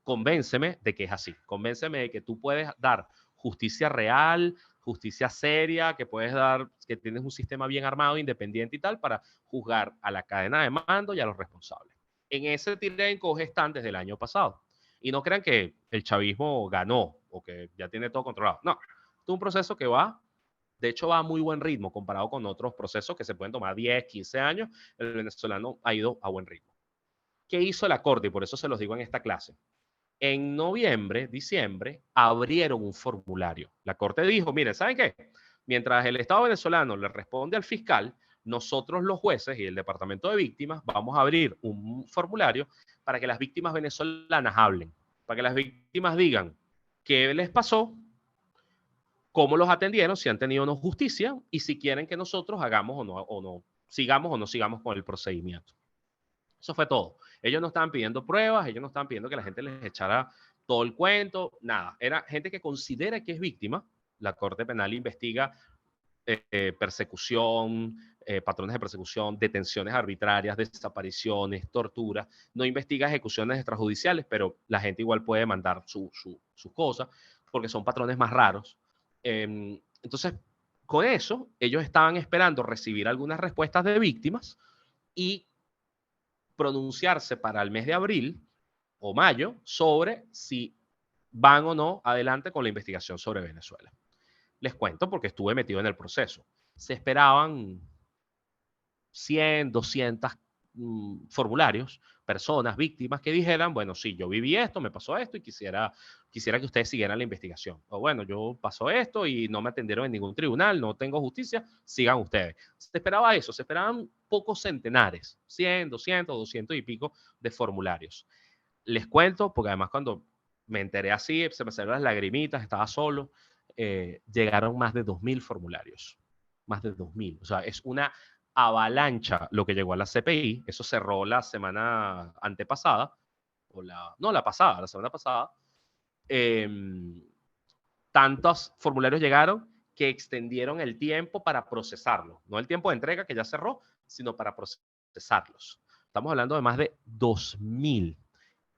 convénceme de que es así, convénceme de que tú puedes dar justicia real, justicia seria, que puedes dar, que tienes un sistema bien armado, independiente y tal, para juzgar a la cadena de mando y a los responsables. En ese tira y encoge están desde el año pasado. Y no crean que el chavismo ganó o que ya tiene todo controlado. No, es un proceso que va, de hecho va a muy buen ritmo comparado con otros procesos que se pueden tomar 10, 15 años. El venezolano ha ido a buen ritmo. ¿Qué hizo la Corte? Y por eso se los digo en esta clase. En noviembre, diciembre, abrieron un formulario. La Corte dijo, miren, ¿saben qué? Mientras el Estado venezolano le responde al fiscal, nosotros los jueces y el Departamento de Víctimas vamos a abrir un formulario para que las víctimas venezolanas hablen, para que las víctimas digan qué les pasó, cómo los atendieron, si han tenido o no justicia y si quieren que nosotros hagamos o no sigamos con el procedimiento. Eso fue todo. Ellos no estaban pidiendo pruebas, ellos no estaban pidiendo que la gente les echara todo el cuento, nada. Era gente que considera que es víctima. La Corte Penal investiga persecución, patrones de persecución, detenciones arbitrarias, desapariciones, torturas. No investiga ejecuciones extrajudiciales, pero la gente igual puede mandar sus cosas porque son patrones más raros. Entonces, con eso, ellos estaban esperando recibir algunas respuestas de víctimas y pronunciarse para el mes de abril o mayo sobre si van o no adelante con la investigación sobre Venezuela. Les cuento porque estuve metido en el proceso. Se esperaban 100, 200 formularios, personas, víctimas que dijeran, bueno, sí, yo viví esto, me pasó esto y quisiera que ustedes siguieran la investigación. O bueno, yo pasó esto y no me atendieron en ningún tribunal, no tengo justicia, sigan ustedes. Se esperaba eso, se esperaban pocos centenares, 100, 200, 200 y pico de formularios. Les cuento, porque además cuando me enteré así, se me salieron las lagrimitas, estaba solo, llegaron más de 2.000 formularios. Más de 2.000. O sea, es una avalancha lo que llegó a la CPI. Eso cerró la semana antepasada. La semana pasada. Tantos formularios llegaron que extendieron el tiempo para procesarlos. No el tiempo de entrega que ya cerró, sino para procesarlos. Estamos hablando de más de 2.000.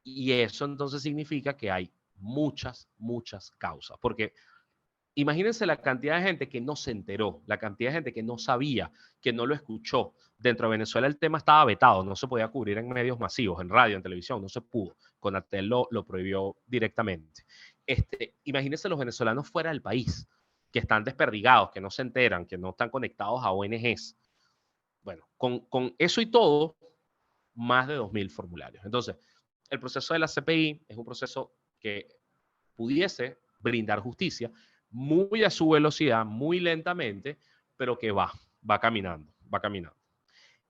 Y eso entonces significa que hay muchas causas. Porque imagínense la cantidad de gente que no se enteró, la cantidad de gente que no sabía, que no lo escuchó. Dentro de Venezuela el tema estaba vetado, no se podía cubrir en medios masivos, en radio, en televisión, no se pudo. Conatel lo prohibió directamente. Imagínense los venezolanos fuera del país, que están desperdigados, que no se enteran, que no están conectados a ONGs. Bueno, con eso y todo, más de 2.000 formularios. Entonces, el proceso de la CPI es un proceso que pudiese brindar justicia, muy a su velocidad, muy lentamente, pero que va caminando.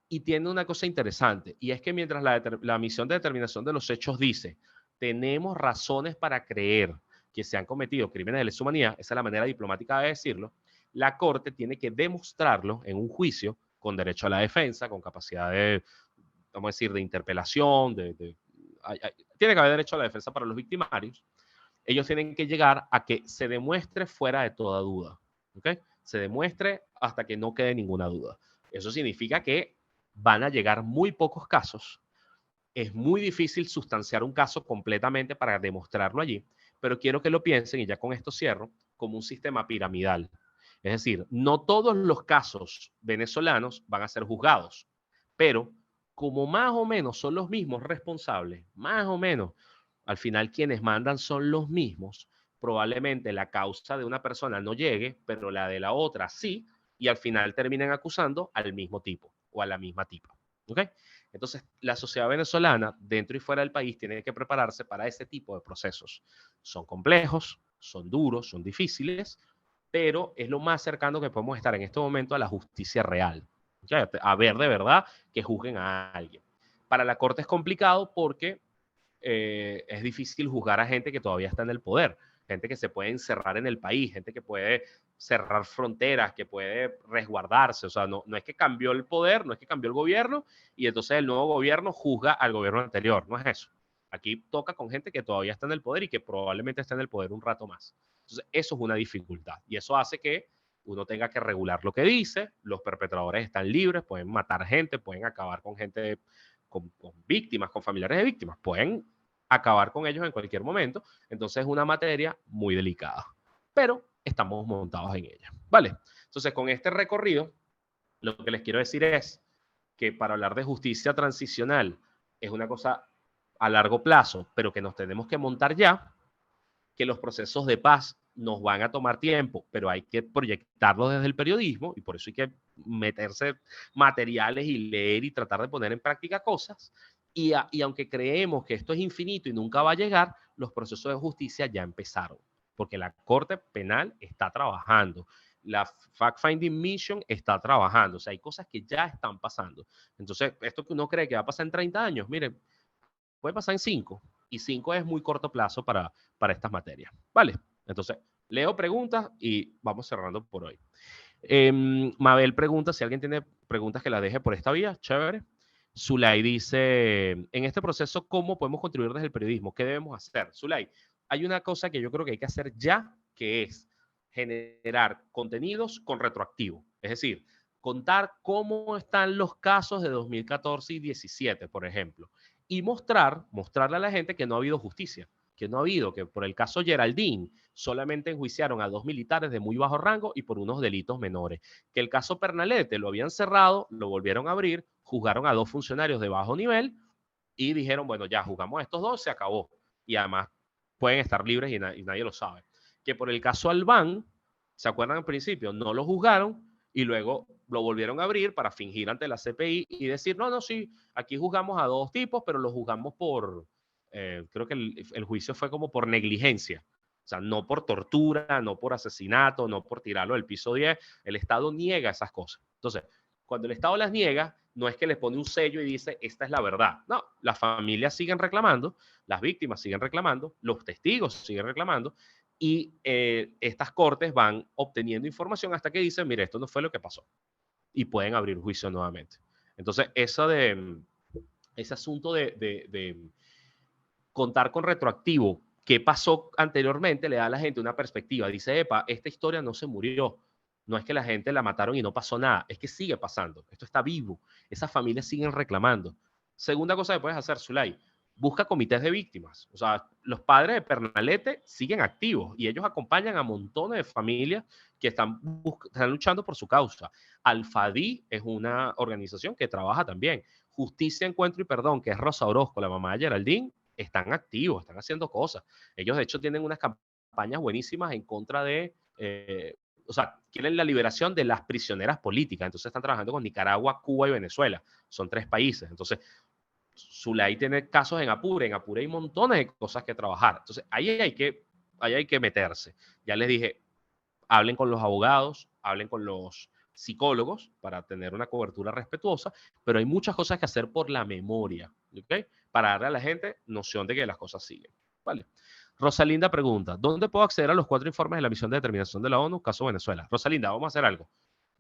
Y tiene una cosa interesante, y es que mientras la misión de determinación de los hechos dice, tenemos razones para creer que se han cometido crímenes de lesa humanidad, esa es la manera diplomática de decirlo, la Corte tiene que demostrarlo en un juicio con derecho a la defensa, con capacidad de, vamos a decir, de interpelación, tiene que haber derecho a la defensa para los victimarios. Ellos tienen que llegar a que se demuestre fuera de toda duda, ¿ok? Se demuestre hasta que no quede ninguna duda. Eso significa que van a llegar muy pocos casos. Es muy difícil sustanciar un caso completamente para demostrarlo allí, pero quiero que lo piensen, y ya con esto cierro, como un sistema piramidal. Es decir, no todos los casos venezolanos van a ser juzgados, pero como más o menos son los mismos responsables, más o menos, al final quienes mandan son los mismos, probablemente la causa de una persona no llegue, pero la de la otra sí, y al final terminen acusando al mismo tipo o a la misma tipa. ¿Ok? Entonces, la sociedad venezolana, dentro y fuera del país, tiene que prepararse para ese tipo de procesos. Son complejos, son duros, son difíciles, pero es lo más cercano que podemos estar en este momento a la justicia real. ¿Okay? A ver de verdad que juzguen a alguien. Para la corte es complicado porque es difícil juzgar a gente que todavía está en el poder, gente que se puede encerrar en el país, gente que puede cerrar fronteras, que puede resguardarse. O sea, no es que cambió el poder, no es que cambió el gobierno y entonces el nuevo gobierno juzga al gobierno anterior. No es eso. Aquí toca con gente que todavía está en el poder y que probablemente está en el poder un rato más. Entonces, eso es una dificultad y eso hace que uno tenga que regular lo que dice. Los perpetradores están libres, pueden matar gente, pueden acabar con gente, con víctimas, con familiares de víctimas, pueden acabar con ellos en cualquier momento. Entonces es una materia muy delicada, pero estamos montados en ella. ¿Vale? Entonces, con este recorrido, lo que les quiero decir es que para hablar de justicia transicional es una cosa a largo plazo, pero que nos tenemos que montar ya, que los procesos de paz nos van a tomar tiempo, pero hay que proyectarlos desde el periodismo y por eso hay que meterse materiales y leer y tratar de poner en práctica cosas. Y aunque creemos que esto es infinito y nunca va a llegar, los procesos de justicia ya empezaron, porque la Corte Penal está trabajando, la Fact-Finding Mission está trabajando, o sea, hay cosas que ya están pasando. Entonces, esto que uno cree que va a pasar en 30 años, miren, puede pasar en 5, y 5 es muy corto plazo para estas materias. ¿Vale? Entonces, leo preguntas y vamos cerrando por hoy. Mabel pregunta, si alguien tiene preguntas que las deje por esta vía, chévere. Zulay dice, en este proceso, ¿cómo podemos contribuir desde el periodismo? ¿Qué debemos hacer? Zulay, hay una cosa que yo creo que hay que hacer ya, que es generar contenidos con retroactivo. Es decir, contar cómo están los casos de 2014 y 17, por ejemplo, y mostrarle a la gente que no ha habido justicia, que no ha habido, que por el caso Geraldine solamente enjuiciaron a 2 militares de muy bajo rango y por unos delitos menores, que el caso Pernalete lo habían cerrado, lo volvieron a abrir, juzgaron a 2 funcionarios de bajo nivel y dijeron, bueno, ya juzgamos a estos 2, se acabó. Y además pueden estar libres y nadie lo sabe. Que por el caso Albán, ¿se acuerdan al principio? No lo juzgaron y luego lo volvieron a abrir para fingir ante la CPI y decir, no, sí, aquí juzgamos a 2 tipos, pero los juzgamos por, creo que el juicio fue como por negligencia. O sea, no por tortura, no por asesinato, no por tirarlo del piso 10. El Estado niega esas cosas. Entonces, cuando el Estado las niega, no es que le pone un sello y dice, esta es la verdad. No, las familias siguen reclamando, las víctimas siguen reclamando, los testigos siguen reclamando, y estas cortes van obteniendo información hasta que dicen, mire, esto no fue lo que pasó. Y pueden abrir juicio nuevamente. Entonces, ese asunto de contar con retroactivo qué pasó anteriormente le da a la gente una perspectiva. Dice, epa, esta historia no se murió. No es que la gente la mataron y no pasó nada, es que sigue pasando. Esto está vivo. Esas familias siguen reclamando. Segunda cosa que puedes hacer, Zulay, busca comités de víctimas. O sea, los padres de Pernalete siguen activos y ellos acompañan a montones de familias que están luchando por su causa. Alfadí es una organización que trabaja también. Justicia, Encuentro y Perdón, que es Rosa Orozco, la mamá de Geraldine, están activos, están haciendo cosas. Ellos, de hecho, tienen unas campañas buenísimas en contra de, o sea, quieren la liberación de las prisioneras políticas. Entonces están trabajando con Nicaragua, Cuba y Venezuela. Son 3 países. Entonces, Zulay tiene casos en Apure hay montones de cosas que trabajar. Entonces, ahí hay que meterse. Ya les dije, hablen con los abogados, hablen con los psicólogos para tener una cobertura respetuosa, pero hay muchas cosas que hacer por la memoria, ¿ok? Para darle a la gente noción de que las cosas siguen, ¿vale? Rosalinda pregunta, ¿dónde puedo acceder a los 4 informes de la misión de determinación de la ONU, caso Venezuela? Rosalinda, vamos a hacer algo.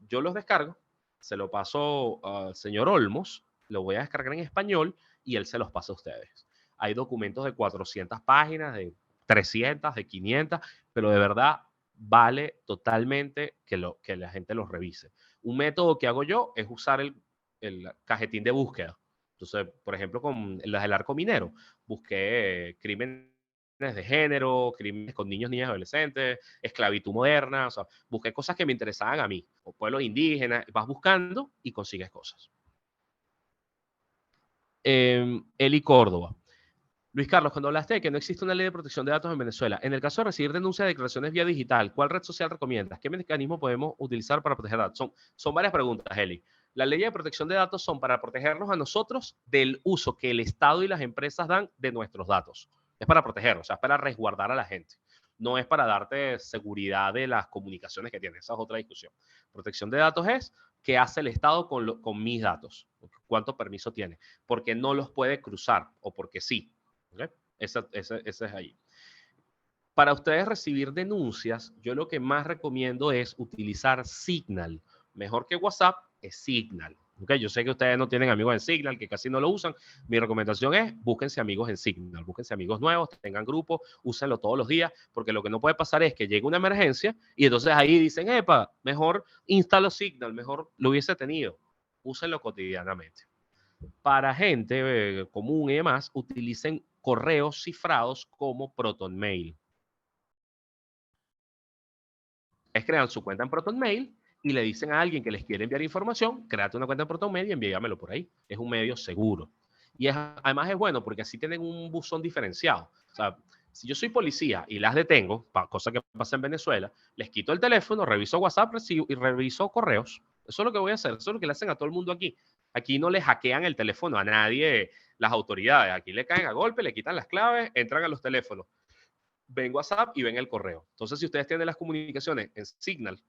Yo los descargo, se lo paso al señor Olmos, lo voy a descargar en español y él se los pasa a ustedes. Hay documentos de 400 páginas, de 300, de 500, pero de verdad vale totalmente que la gente los revise. Un método que hago yo es usar el cajetín de búsqueda. Entonces, por ejemplo, con las del arco minero, busqué crímenes de género, crímenes con niños, niñas, adolescentes, esclavitud moderna, o sea, busqué cosas que me interesaban a mí, o pueblos indígenas, vas buscando y consigues cosas. Eli Córdoba. Luis Carlos, cuando hablaste de que no existe una ley de protección de datos en Venezuela, en el caso de recibir denuncias de declaraciones vía digital, ¿cuál red social recomiendas? ¿Qué mecanismo podemos utilizar para proteger datos? Son varias preguntas, Eli. Las leyes de protección de datos son para protegernos a nosotros del uso que el Estado y las empresas dan de nuestros datos. Es para protegernos, o sea, es para resguardar a la gente. No es para darte seguridad de las comunicaciones que tienes. Esa es otra discusión. Protección de datos es qué hace el Estado con mis datos, cuánto permiso tiene, porque no los puede cruzar o porque sí. ¿Okay? Ese es ahí. Para ustedes recibir denuncias, yo lo que más recomiendo es utilizar Signal. Mejor que WhatsApp es Signal. ¿Okay? Yo sé que ustedes no tienen amigos en Signal, que casi no lo usan. Mi recomendación es búsquense amigos en Signal, búsquense amigos nuevos, tengan grupos, úsenlo todos los días, porque lo que no puede pasar es que llegue una emergencia y entonces ahí dicen, epa, mejor instalo Signal, mejor lo hubiese tenido. Úsenlo cotidianamente. Para gente común y demás, utilicen correos cifrados como ProtonMail. Crean su cuenta en ProtonMail y le dicen a alguien que les quiere enviar información, créate una cuenta en ProtonMail y envíamelo por ahí. Es un medio seguro. Y además es bueno porque así tienen un buzón diferenciado. O sea, si yo soy policía y las detengo, cosa que pasa en Venezuela, les quito el teléfono, reviso WhatsApp y reviso correos. Eso es lo que voy a hacer. Eso es lo que le hacen a todo el mundo aquí. Aquí no le hackean el teléfono a nadie las autoridades. Aquí le caen a golpe, le quitan las claves, entran a los teléfonos. Ven WhatsApp y ven el correo. Entonces, si ustedes tienen las comunicaciones en Signal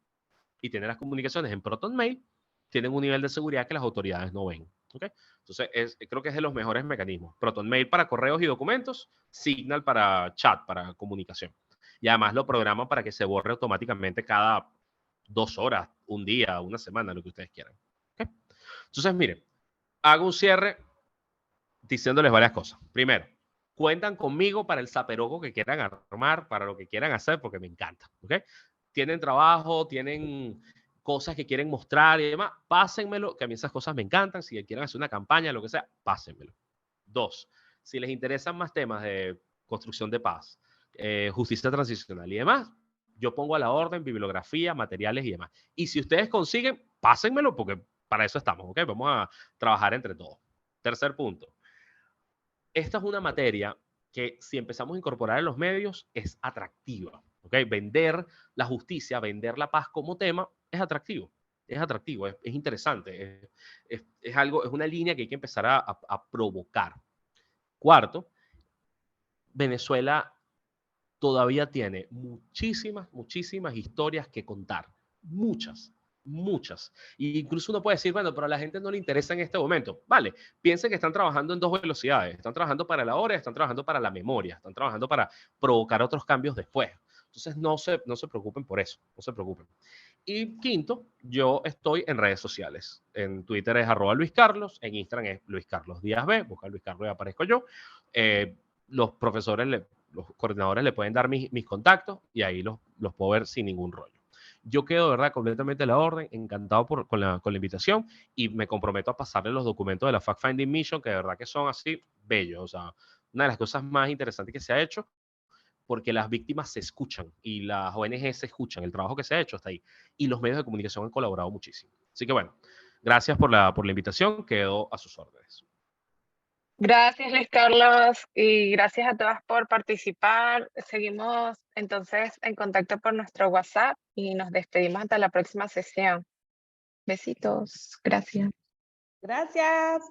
y tienen las comunicaciones en ProtonMail, tienen un nivel de seguridad que las autoridades no ven. ¿Okay? Entonces, creo que es de los mejores mecanismos. ProtonMail para correos y documentos, Signal para chat, para comunicación. Y además lo programan para que se borre automáticamente cada 2 horas, un día, una semana, lo que ustedes quieran. ¿Okay? Entonces, miren, hago un cierre diciéndoles varias cosas. Primero, cuentan conmigo para el zaperoco que quieran armar, para lo que quieran hacer, porque me encanta. ¿Okay? Tienen trabajo, tienen cosas que quieren mostrar y demás, pásenmelo, que a mí esas cosas me encantan. Si quieren hacer una campaña, lo que sea, pásenmelo. 2, si les interesan más temas de construcción de paz, justicia transicional y demás, yo pongo a la orden bibliografía, materiales y demás. Y si ustedes consiguen, pásenmelo, porque para eso estamos, ¿ok? Vamos a trabajar entre todos. Tercer punto. Esta es una materia que si empezamos a incorporar en los medios es atractiva. ¿Okay? Vender la justicia, vender la paz como tema es atractivo. Es atractivo, es interesante. Es algo, es una línea que hay que empezar a provocar. Cuarto, Venezuela todavía tiene muchísimas historias que contar. Muchas. Y incluso uno puede decir, bueno, pero a la gente no le interesa en este momento. Vale, piensen que están trabajando en 2 velocidades. Están trabajando para la hora, están trabajando para la memoria, están trabajando para provocar otros cambios después. Entonces, no se preocupen por eso, no se preocupen. Y quinto, yo estoy en redes sociales. En Twitter es @LuisCarlos, en Instagram es Luis Carlos Díaz B, busca Luis Carlos y aparezco yo. Los profesores, los coordinadores le pueden dar mis contactos y ahí los puedo ver sin ningún rollo. Yo quedo, de verdad, completamente a la orden, encantado con la invitación y me comprometo a pasarle los documentos de la Fact Finding Mission, que de verdad que son así bellos. O sea, una de las cosas más interesantes que se ha hecho, porque las víctimas se escuchan y las ONG se escuchan, el trabajo que se ha hecho hasta ahí. Y los medios de comunicación han colaborado muchísimo. Así que bueno, gracias por la invitación, quedo a sus órdenes. Gracias, Luis Carlos, y gracias a todas por participar. Seguimos entonces en contacto por nuestro WhatsApp y nos despedimos hasta la próxima sesión. Besitos, gracias. Gracias.